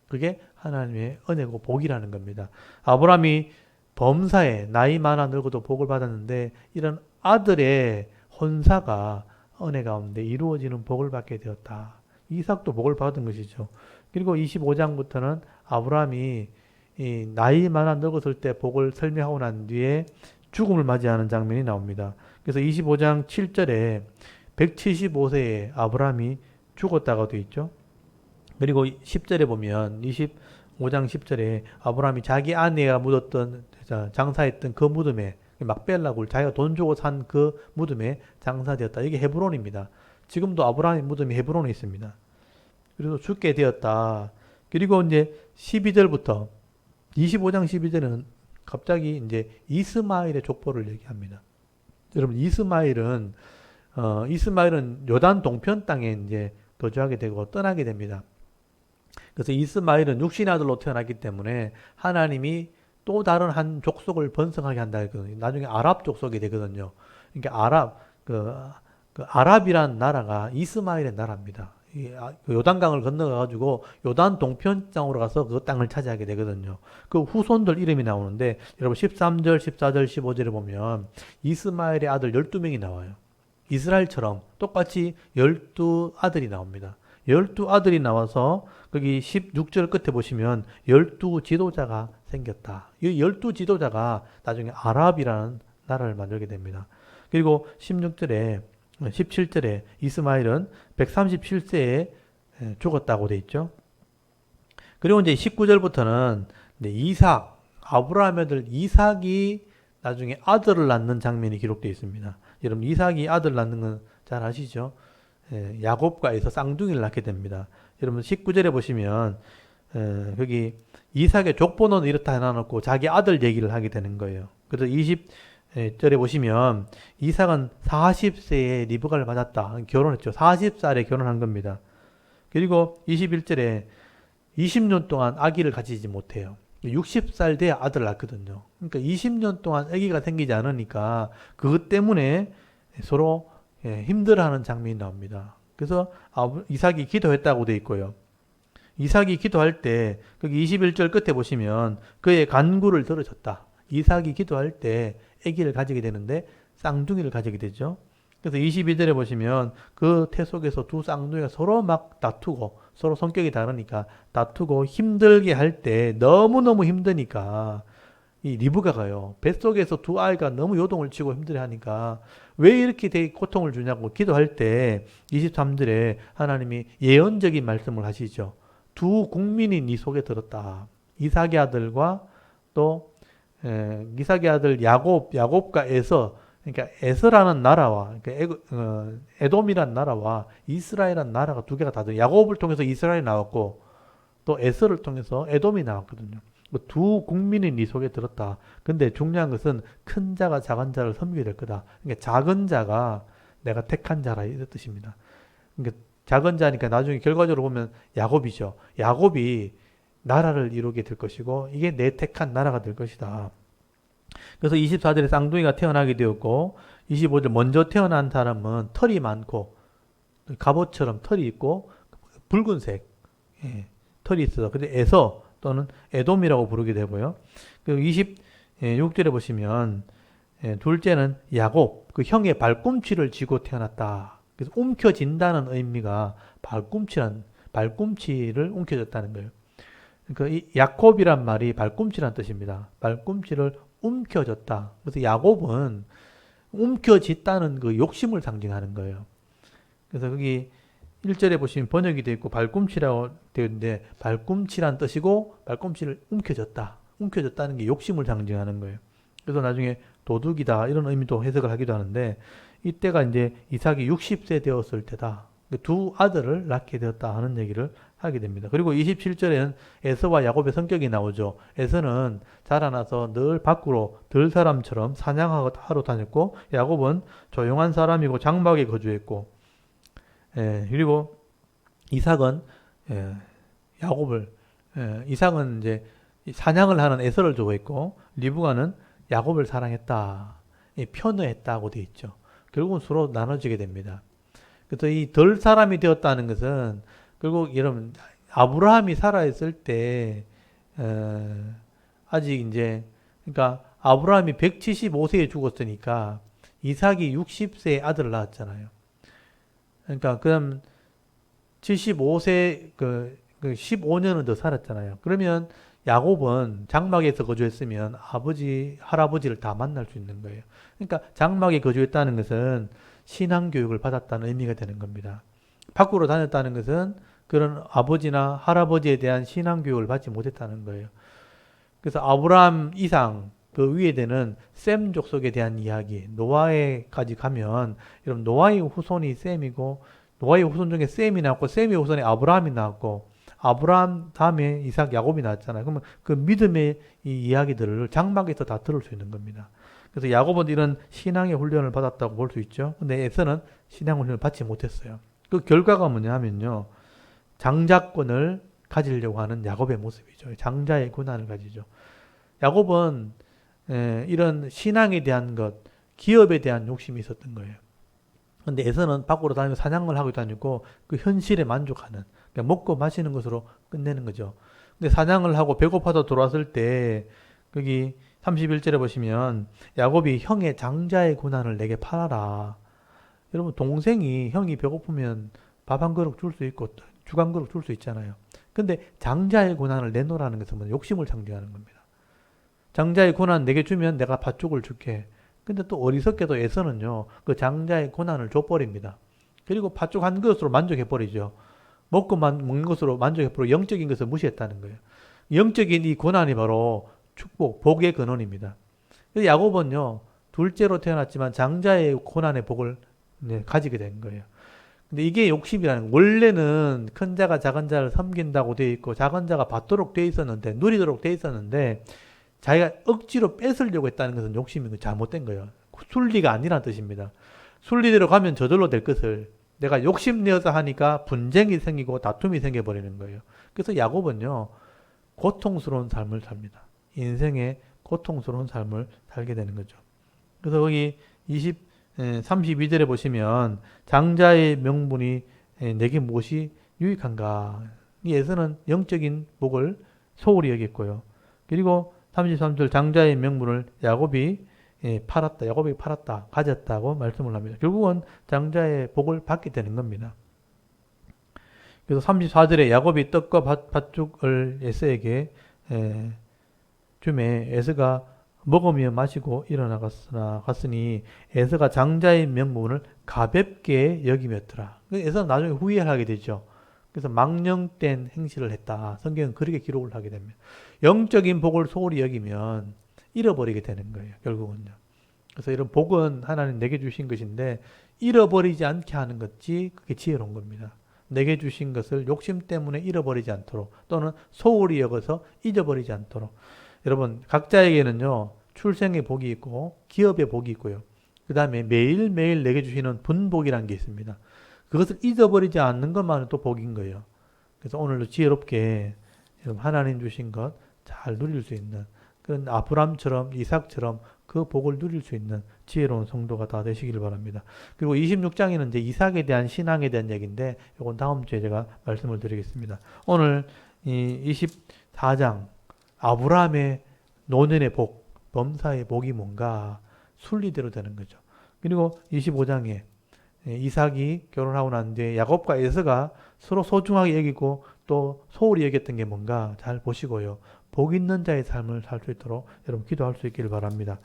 그게 하나님의 은혜고 복이라는 겁니다. 아브라함이 범사에 나이 많아 늙어도 복을 받았는데 이런 아들의 혼사가 은혜 가운데 이루어지는 복을 받게 되었다. 이삭도 복을 받은 것이죠. 그리고 25장부터는 아브라함이 이 나이 많아 늙었을 때 복을 설명하고 난 뒤에 죽음을 맞이하는 장면이 나옵니다. 그래서 25장 7절에 175세에 아브라함이 죽었다고 되어 있죠. 그리고 10절에 보면 25장 10절에 아브라함이 자기 아내가 묻었던 장사했던 그 무덤에 막벨라 굴 자기가 돈 주고 산 그 무덤에 장사되었다. 이게 헤브론입니다. 지금도 아브라함의 무덤이 헤브론에 있습니다. 그래서 죽게 되었다. 그리고 이제 12절부터 25장 12절은 갑자기 이제 이스마엘의 족보를 얘기합니다. 여러분 이스마엘은 요단 동편 땅에 이제 거주하게 되고 떠나게 됩니다. 그래서 이스마엘은 육신의 아들로 태어났기 때문에 하나님이 또 다른 한 족속을 번성하게 한다 했거든요. 나중에 아랍 족속이 되거든요. 그러니까 아랍이란 나라가 이스마엘의 나라입니다. 그 요단강을 건너가지고 요단 동편 땅으로 가서 그 땅을 차지하게 되거든요. 그 후손들 이름이 나오는데 여러분 13절, 14절, 15절에 보면 이스마엘의 아들 12명이 나와요. 이스라엘처럼 똑같이 12아들이 나옵니다. 12아들이 나와서 거기 16절 끝에 보시면 12지도자가 생겼다. 이 12지도자가 나중에 아랍이라는 나라를 만들게 됩니다. 그리고 17절에 이스마엘은 137세에 죽었다고 돼 있죠. 그리고 이제 19절부터는 아브라함의 아들 이삭이 나중에 아들을 낳는 장면이 기록되어 있습니다. 여러분 이삭이 아들 낳는 건 잘 아시죠? 야곱과 에서 쌍둥이를 낳게 됩니다. 여러분 19절에 보시면 거기 이삭의 족보는 이렇다 해놔놓고 자기 아들 얘기를 하게 되는 거예요. 그래서 20절에 보시면 이삭은 40세에 리브가를 받았다. 결혼했죠. 40살에 결혼한 겁니다. 그리고 21절에 20년 동안 아기를 가지지 못해요. 60살 돼야 아들을 낳거든요. 그러니까 20년 동안 아기가 생기지 않으니까 그것 때문에 서로 힘들어하는 장면이 나옵니다. 그래서 이삭이 기도했다고 돼 있고요. 이삭이 기도할 때 거기 21절 끝에 보시면 그의 간구를 들어줬다. 이삭이 기도할 때 아기를 가지게 되는데 쌍둥이를 가지게 되죠. 그래서 22절에 보시면 그 태 속에서 두 쌍둥이가 서로 막 다투고 서로 성격이 다르니까 다투고 힘들게 할 때 너무너무 힘드니까 이 리브가가요. 뱃속에서 두 아이가 너무 요동을 치고 힘들어하니까 왜 이렇게 되게 고통을 주냐고 기도할 때 23절에 하나님이 예언적인 말씀을 하시죠. 두 국민이 네 속에 들었다. 이삭의 아들과 또 이삭의 아들 야곱과 에서, 그러니까 에서라는 나라와 그러니까 에돔이란 나라와 이스라엘이란 나라가 두 개가 다 들어요. 야곱을 통해서 이스라엘이 나왔고 또 에서를 통해서 에돔이 나왔거든요. 두 국민이 네 속에 들었다. 근데 중요한 것은 큰 자가 작은 자를 섬기게 될 거다. 그러니까 작은 자가 내가 택한 자라 이런 뜻입니다. 그러니까 작은 자니까 나중에 결과적으로 보면 야곱이죠. 야곱이 나라를 이루게 될 것이고 이게 내 택한 나라가 될 것이다. 그래서 24절에 쌍둥이가 태어나게 되었고 25절 먼저 태어난 사람은 털이 많고 갑옷처럼 털이 있고 붉은색 털이 있어서 근데 에서 또는 에돔이라고 부르게 되고요. 그리고 26절에 보시면 둘째는 야곱, 그 형의 발꿈치를 쥐고 태어났다. 그래서 움켜진다는 의미가 발꿈치를 움켜졌다는 거예요. 그러니까 이 야콥이란 말이 발꿈치란 뜻입니다. 발꿈치를 움켜졌다. 그래서 야곱은 움켜쥐다는 그 욕심을 상징하는 거예요. 그래서 거기 1절에 보시면 번역이 되어 있고 발꿈치라고 되어 있는데 발꿈치란 뜻이고 발꿈치를 움켜쥐다는 게 욕심을 상징하는 거예요. 그래서 나중에 도둑이다 이런 의미도 해석을 하기도 하는데 이때가 이제 이삭이 60세 되었을 때다. 두 아들을 낳게 되었다 하는 얘기를 하게 됩니다. 그리고 27절에는 에서와 야곱의 성격이 나오죠. 에서는 자라나서 늘 밖으로 들 사람처럼 사냥하러 다녔고 야곱은 조용한 사람이고 장막에 거주했고 그리고 이삭은 이삭은 이제 사냥을 하는 에서를 좋아했고 리브가는 야곱을 사랑했다. 편애했다고 되어 있죠. 결국은 서로 나눠지게 됩니다. 그래서 이 덜 사람이 되었다는 것은 결국 여러분 아브라함이 살아있을 때 아직 이제 그러니까 아브라함이 175세에 죽었으니까 이삭이 60세에 아들을 낳았잖아요. 그러니까 그럼 75세 그 15년은 더 살았잖아요. 그러면 야곱은 장막에서 거주했으면 아버지, 할아버지를 다 만날 수 있는 거예요. 그러니까 장막에 거주했다는 것은 신앙교육을 받았다는 의미가 되는 겁니다. 밖으로 다녔다는 것은 그런 아버지나 할아버지에 대한 신앙교육을 받지 못했다는 거예요. 그래서 아브라함 이상 그 위에 되는 셈 족속에 대한 이야기, 노아에까지 가면 여러분 노아의 후손이 셈이고 노아의 후손 중에 셈이 나왔고 셈의 후손에 아브라함이 나왔고 아브라함 다음에 이삭, 야곱이 나왔잖아요. 그러면 그 믿음의 이 이야기들을 장막에서 다 들을 수 있는 겁니다. 그래서 야곱은 이런 신앙의 훈련을 받았다고 볼 수 있죠. 근데 에서는 신앙 훈련을 받지 못했어요. 그 결과가 뭐냐 하면요. 장자권을 가지려고 하는 야곱의 모습이죠. 장자의 고난을 가지죠. 야곱은 이런 신앙에 대한 것, 기업에 대한 욕심이 있었던 거예요. 근데 에서는 밖으로 다니고 사냥을 하고 다니고 그 현실에 만족하는, 그러니까 먹고 마시는 것으로 끝내는 거죠. 근데 사냥을 하고 배고파서 돌아왔을 때 거기 31절에 보시면 야곱이 형의 장자의 고난을 내게 팔아라. 여러분 동생이 형이 배고프면 밥 한 그릇 줄 수 있고 죽 한 그릇 줄 수 있잖아요. 근데 장자의 고난을 내놓으라는 것은 욕심을 상징하는 겁니다. 장자의 고난 내게 주면 내가 팥죽을 줄게. 근데 또 어리석게도 에서는요, 그 장자의 고난을 줘버립니다. 그리고 팥죽 한 그릇으로 만족해버리죠. 먹는 것으로 만족해버리고 영적인 것을 무시했다는 거예요. 영적인 이 고난이 바로 축복, 복의 근원입니다. 그래서 야곱은요, 둘째로 태어났지만 장자의 고난의 복을 가지게 된 거예요. 근데 이게 욕심이라는 거예요. 원래는 큰 자가 작은 자를 섬긴다고 되어 있고 작은 자가 받도록 되어 있었는데 누리도록 되어 있었는데 자기가 억지로 뺏으려고 했다는 것은 욕심이 잘못된 거예요. 순리가 아니라는 뜻입니다. 순리대로 가면 저절로 될 것을 내가 욕심내어서 하니까 분쟁이 생기고 다툼이 생겨버리는 거예요. 그래서 야곱은요, 고통스러운 삶을 삽니다. 인생의 고통스러운 삶을 살게 되는 거죠. 그래서 거기 32절에 보시면 장자의 명분이 내게 무엇이 유익한가. 에서는 영적인 복을 소홀히 여겼고요. 그리고 33절 장자의 명분을 야곱이 팔았다. 야곱이 팔았다. 가졌다고 말씀을 합니다. 결국은 장자의 복을 받게 되는 겁니다. 그래서 34절에 야곱이 떡과 팥죽을 에서에게 주매 에서가 먹으며 마시고 갔으니 에서가 장자의 명분을 가볍게 여기며더라. 에서는 나중에 후회하게 되죠. 그래서 망령된 행실을 했다. 성경은 그렇게 기록을 하게 됩니다. 영적인 복을 소홀히 여기면 잃어버리게 되는 거예요. 결국은요. 그래서 이런 복은 하나님 내게 주신 것인데 잃어버리지 않게 하는 것이 그게 지혜로운 겁니다. 내게 주신 것을 욕심 때문에 잃어버리지 않도록 또는 소홀히 여겨서 잊어버리지 않도록. 여러분 각자에게는요. 출생의 복이 있고 기업의 복이 있고요. 그 다음에 매일매일 내게 주시는 분복이라는 게 있습니다. 그것을 잊어버리지 않는 것만은 또 복인 거예요. 그래서 오늘도 지혜롭게 하나님 주신 것 잘 누릴 수 있는 그런 아브람처럼 이삭처럼 그 복을 누릴 수 있는 지혜로운 성도가 다 되시길 바랍니다. 그리고 26장에는 이제 이삭에 대한 신앙에 대한 얘기인데 이건 다음 주에 제가 말씀을 드리겠습니다. 오늘 이 24장 아브라함의 노년의 복, 범사의 복이 뭔가 순리대로 되는 거죠. 그리고 25장에 이삭이 결혼하고 난 뒤에 야곱과 에서가 서로 소중하게 여기고 또 소홀히 여겼던 게 뭔가 잘 보시고요. 복 있는 자의 삶을 살 수 있도록 여러분 기도할 수 있기를 바랍니다.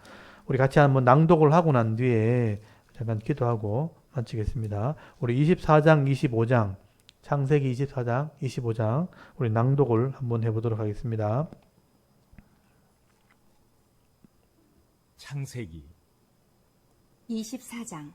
우리 같이 한번 낭독을 하고 난 뒤에 잠깐 기도하고 마치겠습니다. 우리 24장, 25장, 창세기 24장, 25장 우리 낭독을 한번 해보도록 하겠습니다. 창세기 24장.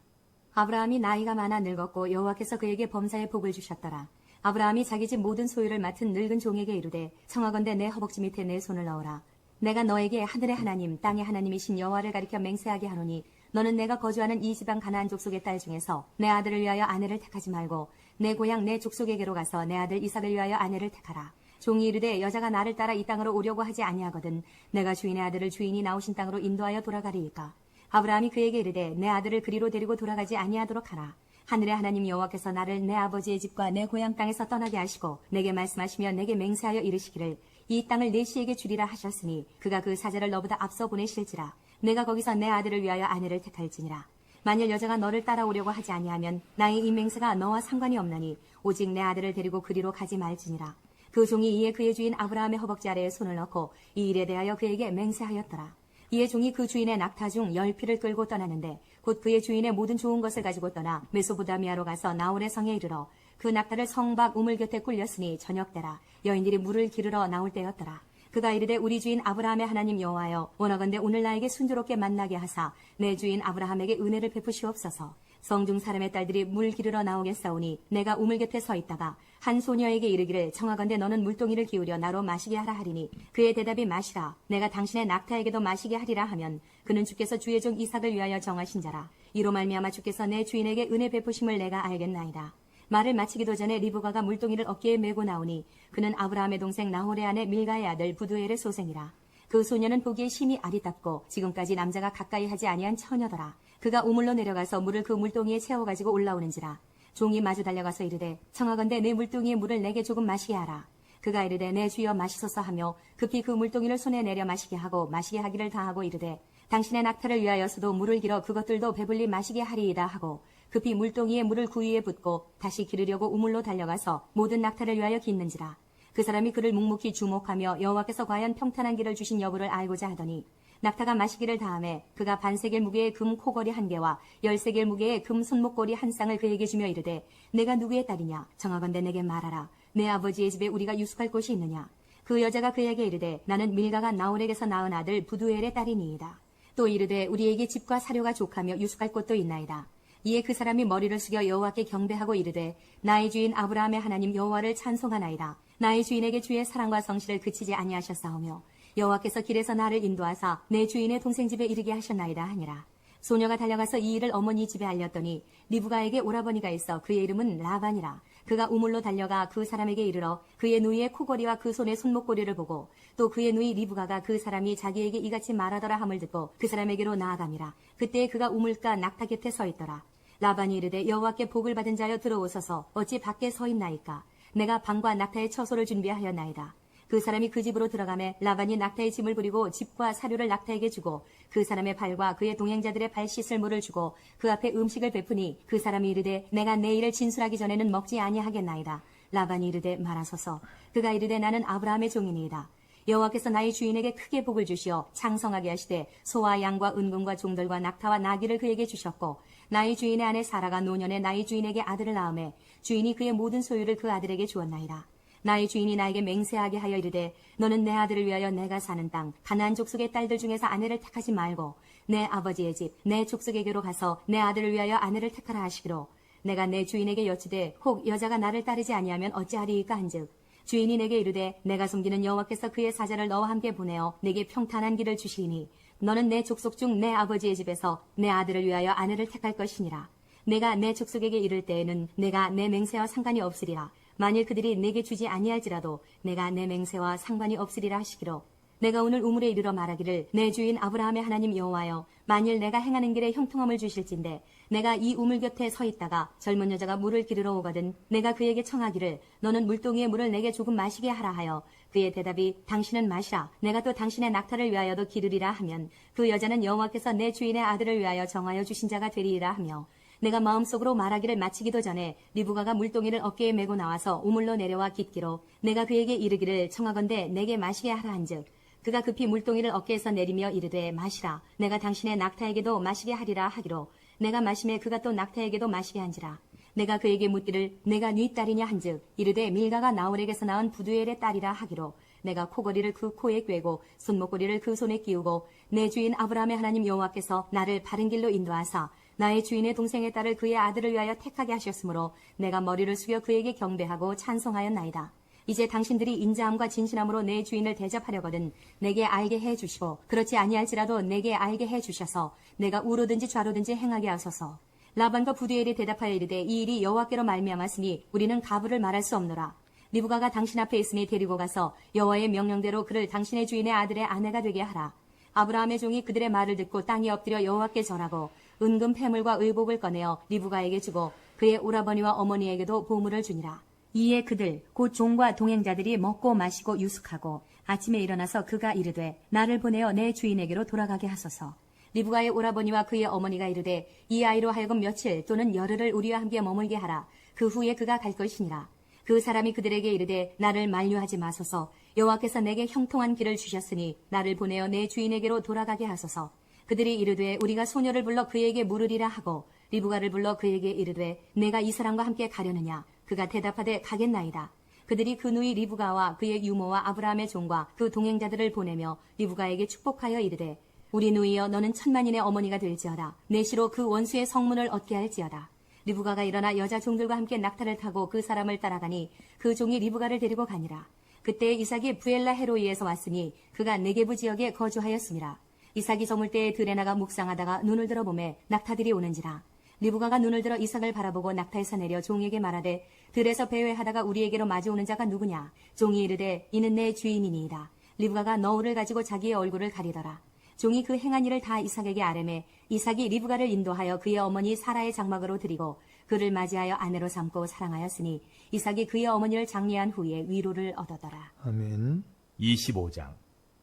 아브라함이 나이가 많아 늙었고 여호와께서 그에게 범사의 복을 주셨더라. 아브라함이 자기 집 모든 소유를 맡은 늙은 종에게 이르되 청하건대 내 허벅지 밑에 내 손을 넣어라. 내가 너에게 하늘의 하나님 땅의 하나님이신 여호와를 가리켜 맹세하게 하노니 너는 내가 거주하는 이 지방 가나안 족속의 딸 중에서 내 아들을 위하여 아내를 택하지 말고 내 고향 내 족속에게로 가서 내 아들 이삭을 위하여 아내를 택하라. 종이 이르되 여자가 나를 따라 이 땅으로 오려고 하지 아니하거든 내가 주인의 아들을 주인이 나오신 땅으로 인도하여 돌아가리이까. 아브라함이 그에게 이르되 내 아들을 그리로 데리고 돌아가지 아니하도록 하라. 하늘의 하나님 여호와께서 나를 내 아버지의 집과 내 고향 땅에서 떠나게 하시고 내게 말씀하시며 내게 맹세하여 이르시기를 이 땅을 내 씨에게 주리라 하셨으니 그가 그 사자를 너보다 앞서 보내실지라. 내가 거기서 내 아들을 위하여 아내를 택할지니라. 만일 여자가 너를 따라오려고 하지 아니하면 나의 이 맹세가 너와 상관이 없나니 오직 내 아들을 데리고 그리로 가지 말지니라. 그 종이 이에 그의 주인 아브라함의 허벅지 아래에 손을 넣고 이 일에 대하여 그에게 맹세하였더라. 이에 종이 그 주인의 낙타 중 10피를 끌고 떠나는데 곧 그의 주인의 모든 좋은 것을 가지고 떠나 메소보다미아로 가서 나홀의 성에 이르러 그 낙타를 성 밖 우물 곁에 굴렸으니 저녁 때라. 여인들이 물을 기르러 나올 때였더라. 그가 이르되 우리 주인 아브라함의 하나님 여호와여 원하건대 오늘 나에게 순조롭게 만나게 하사 내 주인 아브라함에게 은혜를 베푸시옵소서. 성중 사람의 딸들이 물 기르러 나오겠사오니 내가 우물 곁에 서 있다가 한 소녀에게 이르기를 청하건대 너는 물동이를 기울여 나로 마시게 하라 하리니 그의 대답이 마시라. 내가 당신의 낙타에게도 마시게 하리라 하면 그는 주께서 주의 종 이삭을 위하여 정하신 자라. 이로 말미암아 주께서 내 주인에게 은혜 베푸심을 내가 알겠나이다. 말을 마치기도 전에 리브가가 물동이를 어깨에 메고 나오니 그는 아브라함의 동생 나홀의 아내 밀가의 아들 부두엘의 소생이라. 그 소녀는 보기에 심히 아리답고 지금까지 남자가 가까이 하지 아니한 처녀더라. 그가 우물로 내려가서 물을 그 물동이에 채워가지고 올라오는지라. 종이 마주 달려가서 이르되 청하건대 내 물동이의 물을 내게 조금 마시게 하라. 그가 이르되 내 주여 마시소서 하며 급히 그 물동이를 손에 내려 마시게 하고 마시게 하기를 다하고 이르되 당신의 낙타를 위하여서도 물을 길어 그것들도 배불리 마시게 하리이다 하고 급히 물동이에 물을 구위에 붓고 다시 기르려고 우물로 달려가서 모든 낙타를 위하여 깃는지라. 그 사람이 그를 묵묵히 주목하며 여호와께서 과연 평탄한 길을 주신 여부를 알고자 하더니 낙타가 마시기를 다하매 그가 반세겔 무게의 금 코걸이 1개와 10세겔 무게의 금 손목걸이 1쌍을 그에게 주며 이르되 내가 누구의 딸이냐 정하건대 내게 말하라. 내 아버지의 집에 우리가 유숙할 곳이 있느냐. 그 여자가 그에게 이르되 나는 밀가가 나홀에게서 낳은 아들 부두엘의 딸이니이다. 또 이르되 우리에게 집과 사료가 족하며 유숙할 곳도 있나이다. 이에 그 사람이 머리를 숙여 여호와께 경배하고 이르되 나의 주인 아브라함의 하나님 여호와를 찬송하나이다. 나의 주인에게 주의 사랑과 성실을 그치지 아니하셨사오며 여호와께서 길에서 나를 인도하사 내 주인의 동생 집에 이르게 하셨나이다 하니라. 소녀가 달려가서 이 일을 어머니 집에 알렸더니 리브가에게 오라버니가 있어 그의 이름은 라반이라. 그가 우물로 달려가 그 사람에게 이르러 그의 누이의 코걸이와 그 손의 손목걸이를 보고 또 그의 누이 리브가가 그 사람이 자기에게 이같이 말하더라 함을 듣고 그 사람에게로 나아감이라. 그때 그가 우물가 낙타 곁에 서 있더라. 라반이 이르되 여호와께 복을 받은 자여 들어오소서. 어찌 밖에 서 있나이까. 내가 방과 낙타의 처소를 준비하였나이다. 그 사람이 그 집으로 들어가매 라반이 낙타의 짐을 부리고 집과 사료를 낙타에게 주고 그 사람의 발과 그의 동행자들의 발 씻을 물을 주고 그 앞에 음식을 베푸니 그 사람이 이르되 내가 내 일을 진술하기 전에는 먹지 아니하겠나이다. 라반이 이르되 말하소서. 그가 이르되 나는 아브라함의 종이니이다. 여호와께서 나의 주인에게 크게 복을 주시어 창성하게 하시되 소와 양과 은금과 종들과 낙타와 나귀를 그에게 주셨고 나의 주인의 아내 사라가 노년에 나의 주인에게 아들을 낳음에 주인이 그의 모든 소유를 그 아들에게 주었나이다. 나의 주인이 나에게 맹세하게 하여 이르되 너는 내 아들을 위하여 내가 사는 땅 가나안 족속의 딸들 중에서 아내를 택하지 말고 내 아버지의 집 내 족속에게로 가서 내 아들을 위하여 아내를 택하라 하시기로 내가 내 주인에게 여쭈되 혹 여자가 나를 따르지 아니하면 어찌하리이까 한즉 주인이 내게 이르되 내가 섬기는 여호와께서 그의 사자를 너와 함께 보내어 내게 평탄한 길을 주시니 너는 내 족속 중 내 아버지의 집에서 내 아들을 위하여 아내를 택할 것이니라. 내가 내 족속에게 이를 때에는 내가 내 맹세와 상관이 없으리라. 만일 그들이 내게 주지 아니할지라도 내가 내 맹세와 상관이 없으리라 하시기로 내가 오늘 우물에 이르러 말하기를 내 주인 아브라함의 하나님 여호와여 만일 내가 행하는 길에 형통함을 주실진데 내가 이 우물 곁에 서 있다가 젊은 여자가 물을 기르러 오거든 내가 그에게 청하기를 너는 물동이의 물을 내게 조금 마시게 하라 하여 그의 대답이 당신은 마시라 내가 또 당신의 낙타를 위하여도 기르리라 하면 그 여자는 여호와께서 내 주인의 아들을 위하여 정하여 주신 자가 되리이라 하며 내가 마음속으로 말하기를 마치기도 전에 리브가가 물동이를 어깨에 메고 나와서 우물로 내려와 깃기로 내가 그에게 이르기를 청하건대 내게 마시게 하라 한즉 그가 급히 물동이를 어깨에서 내리며 이르되 마시라. 내가 당신의 낙타에게도 마시게 하리라 하기로 내가 마심에 그가 또 낙타에게도 마시게 한지라. 내가 그에게 묻기를 내가 네 딸이냐 한즉 이르되 밀가가 나홀에게서 낳은 부두엘의 딸이라 하기로 내가 코걸이를 그 코에 꿰고 손목걸이를 그 손에 끼우고 내 주인 아브라함의 하나님 여호와께서 나를 바른 길로 인도하사 나의 주인의 동생의 딸을 그의 아들을 위하여 택하게 하셨으므로 내가 머리를 숙여 그에게 경배하고 찬송하였나이다. 이제 당신들이 인자함과 진실함으로 내 주인을 대접하려거든 내게 알게 해 주시고 그렇지 아니할지라도 내게 알게 해 주셔서 내가 우로든지 좌로든지 행하게 하소서. 라반과 부두엘이 대답하여 이르되 이 일이 여호와께로 말미암았으니 우리는 가부를 말할 수 없노라. 리브가가 당신 앞에 있으니 데리고 가서 여호와의 명령대로 그를 당신의 주인의 아들의 아내가 되게 하라. 아브라함의 종이 그들의 말을 듣고 땅에 엎드려 여호와께 절하고 은금 패물과 의복을 꺼내어 리브가에게 주고 그의 오라버니와 어머니에게도 보물을 주니라. 이에 그들 곧 종과 동행자들이 먹고 마시고 유숙하고 아침에 일어나서 그가 이르되 나를 보내어 내 주인에게로 돌아가게 하소서. 리브가의 오라버니와 그의 어머니가 이르되 이 아이로 하여금 며칠 또는 열흘을 우리와 함께 머물게 하라. 그 후에 그가 갈 것이니라. 그 사람이 그들에게 이르되 나를 만류하지 마소서. 여호와께서 내게 형통한 길을 주셨으니 나를 보내어 내 주인에게로 돌아가게 하소서. 그들이 이르되 우리가 소녀를 불러 그에게 물으리라 하고 리브가를 불러 그에게 이르되 내가 이 사람과 함께 가려느냐. 그가 대답하되 가겠나이다. 그들이 그 누이 리브가와 그의 유모와 아브라함의 종과 그 동행자들을 보내며 리브가에게 축복하여 이르되 우리 누이여 너는 천만인의 어머니가 될지어다. 내 시로 그 원수의 성문을 얻게 할지어다. 리브가가 일어나 여자 종들과 함께 낙타를 타고 그 사람을 따라가니 그 종이 리브가를 데리고 가니라. 그때 이삭이 부엘라 헤로이에서 왔으니 그가 네게부 지역에 거주하였습니다. 이삭이 저물 때에 들에 나가 묵상하다가 눈을 들어 보매 낙타들이 오는지라. 리브가가 눈을 들어 이삭을 바라보고 낙타에서 내려 종에게 말하되 들에서 배회하다가 우리에게로 마주오는 자가 누구냐. 종이 이르되 이는 내 주인이니이다. 리브가가 너울을 가지고 자기의 얼굴을 가리더라. 종이 그 행한 일을 다 이삭에게 아뢰매 이삭이 리브가를 인도하여 그의 어머니 사라의 장막으로 드리고 그를 맞이하여 아내로 삼고 사랑하였으니 이삭이 그의 어머니를 장례한 후에 위로를 얻었더라. 아멘. 25장.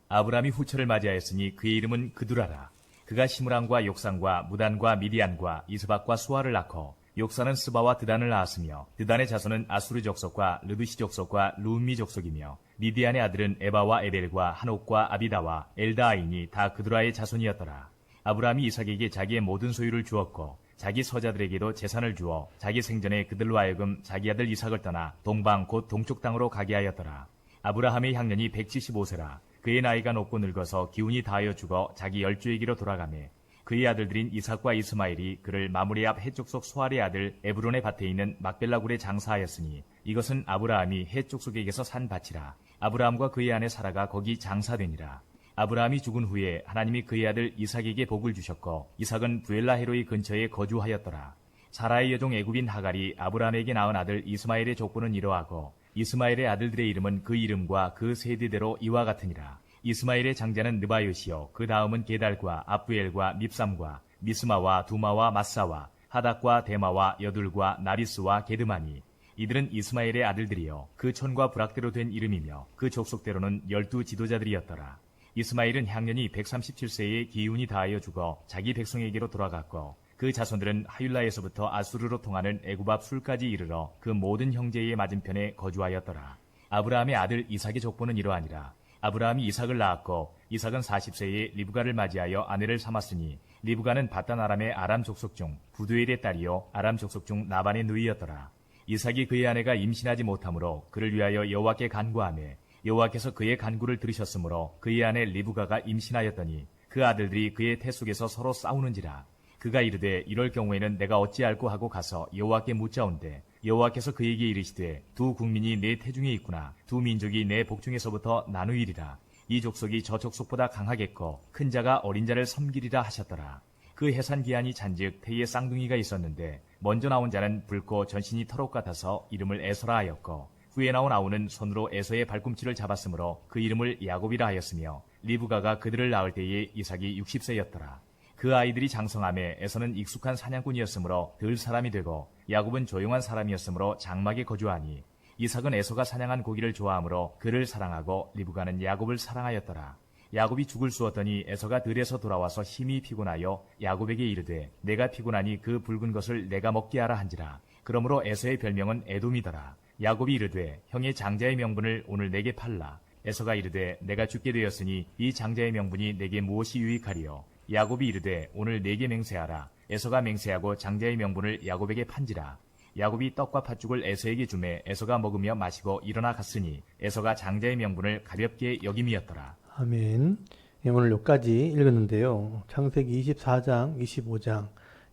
아브라함이 후처를 맞이하였으니 그의 이름은 그두라라. 그가 시므랑과 욕산과 무단과 미디안과 이스박과 수아를 낳고 욕산은 스바와 드단을 낳았으며 드단의 자손은 아수르 족속과 르두시 족속과 루미 족속이며 미디안의 아들은 에바와 에벨과 한옥과 아비다와 엘다아인이 다 그두라의 자손이었더라. 아브라함이 이삭에게 자기의 모든 소유를 주었고 자기 서자들에게도 재산을 주어 자기 생전에 그들로 하여금 자기 아들 이삭을 떠나 동방 곧 동쪽 땅으로 가게 하였더라. 아브라함의 향년이 175세라. 그의 나이가 높고 늙어서 기운이 다하여 죽어 자기 열주에게로 돌아가매 그의 아들들인 이삭과 이스마엘이 그를 마므레 앞 해쪽 속 소알의 아들 에브론의 밭에 있는 막벨라 굴에 장사하였으니 이것은 아브라함이 해쪽 속에게서 산 밭이라. 아브라함과 그의 아내 사라가 거기 장사되니라. 아브라함이 죽은 후에 하나님이 그의 아들 이삭에게 복을 주셨고 이삭은 부엘라 헤로이 근처에 거주하였더라. 사라의 여종 애굽인 하갈이 아브라함에게 낳은 아들 이스마엘의 족보는 이러하고 이스마엘의 아들들의 이름은 그 이름과 그 세대대로 이와 같으니라. 이스마엘의 장자는 느바요시요 그 다음은 게달과 압부엘과 밉삼과 미스마와 두마와 마사와 하닥과 데마와 여둘과 나리스와 게드마니 이들은 이스마엘의 아들들이요 그 촌과 부락대로 된 이름이며 그 족속대로는 12 지도자들이었더라. 이스마엘은 향년이 137세에 기운이 다하여 죽어 자기 백성에게로 돌아갔고 그 자손들은 하율라에서부터 아수르로 통하는 애굽 앞 술까지 이르러 그 모든 형제의 맞은편에 거주하였더라. 아브라함의 아들 이삭의 족보는 이러하니라. 아브라함이 이삭을 낳았고 이삭은 40세에 리브가를 맞이하여 아내를 삼았으니 리브가는 바단 아람의 아람 족속 중 부두엘의 딸이요 아람 족속 중 나반의 누이였더라. 이삭이 그의 아내가 임신하지 못하므로 그를 위하여 여호와께 간구하매 여호와께서 그의 간구를 들으셨으므로 그의 아내 리브가가 임신하였더니 그 아들들이 그의 태 속에서 서로 싸우는지라. 그가 이르되 이럴 경우에는 내가 어찌할꼬 하고 가서 여호와께 묻자온대 여호와께서 그에게 이르시되 두 국민이 내 태중에 있구나. 두 민족이 내 복중에서부터 나누이리라. 이 족속이 저 족속보다 강하겠고 큰 자가 어린 자를 섬기리라 하셨더라. 그 해산 기한이 잔즉 태에 쌍둥이가 있었는데 먼저 나온 자는 붉고 전신이 털옷 같아서 이름을 에서라 하였고 후에 나온 아우는 손으로 에서의 발꿈치를 잡았으므로 그 이름을 야곱이라 하였으며 리브가가 그들을 낳을 때에 이삭이 60세였더라. 그 아이들이 장성함에 에서는 익숙한 사냥꾼이었으므로 덜 사람이 되고 야곱은 조용한 사람이었으므로 장막에 거주하니 이삭은 에서가 사냥한 고기를 좋아하므로 그를 사랑하고 리브가는 야곱을 사랑하였더라. 야곱이 죽을 쑤었더니 에서가 들에서 돌아와서 힘이 피곤하여 야곱에게 이르되 내가 피곤하니 그 붉은 것을 내가 먹게 하라 한지라. 그러므로 에서의 별명은 에돔이더라. 야곱이 이르되 형의 장자의 명분을 오늘 내게 팔라. 에서가 이르되 내가 죽게 되었으니 이 장자의 명분이 내게 무엇이 유익하리요? 야곱이 이르되 오늘 내게 맹세하라. 에서가 맹세하고 장자의 명분을 야곱에게 판지라. 야곱이 떡과 팥죽을 에서에게 주매 에서가 먹으며 마시고 일어나 갔으니 에서가 장자의 명분을 가볍게 여김이었더라. 아멘. 예, 오늘 여기까지 읽었는데요. 창세기 24장, 25장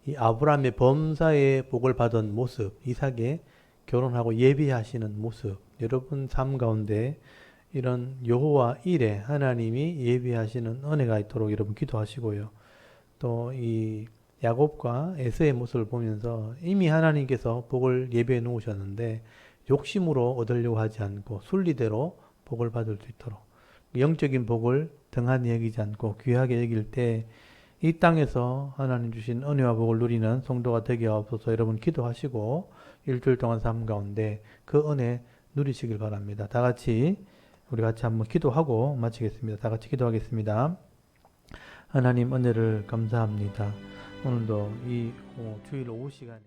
이 아브라함의 범사의 복을 받은 모습, 이삭의 결혼하고 예비하시는 모습, 여러분 삶 가운데 이런 여호와 일에 하나님이 예비하시는 은혜가 있도록 여러분 기도하시고요. 또 이 야곱과 에서의 모습을 보면서 이미 하나님께서 복을 예비해 놓으셨는데 욕심으로 얻으려고 하지 않고 순리대로 복을 받을 수 있도록 영적인 복을 등한히 여기지 않고 귀하게 여길 때 이 땅에서 하나님 주신 은혜와 복을 누리는 성도가 되게 하옵소서. 여러분 기도하시고 일주일 동안 삶 가운데 그 은혜 누리시길 바랍니다. 다 같이 우리 같이 한번 기도하고 마치겠습니다. 다 같이 기도하겠습니다. 하나님 은혜를 감사합니다. 오늘도 이 주일 오후 시간에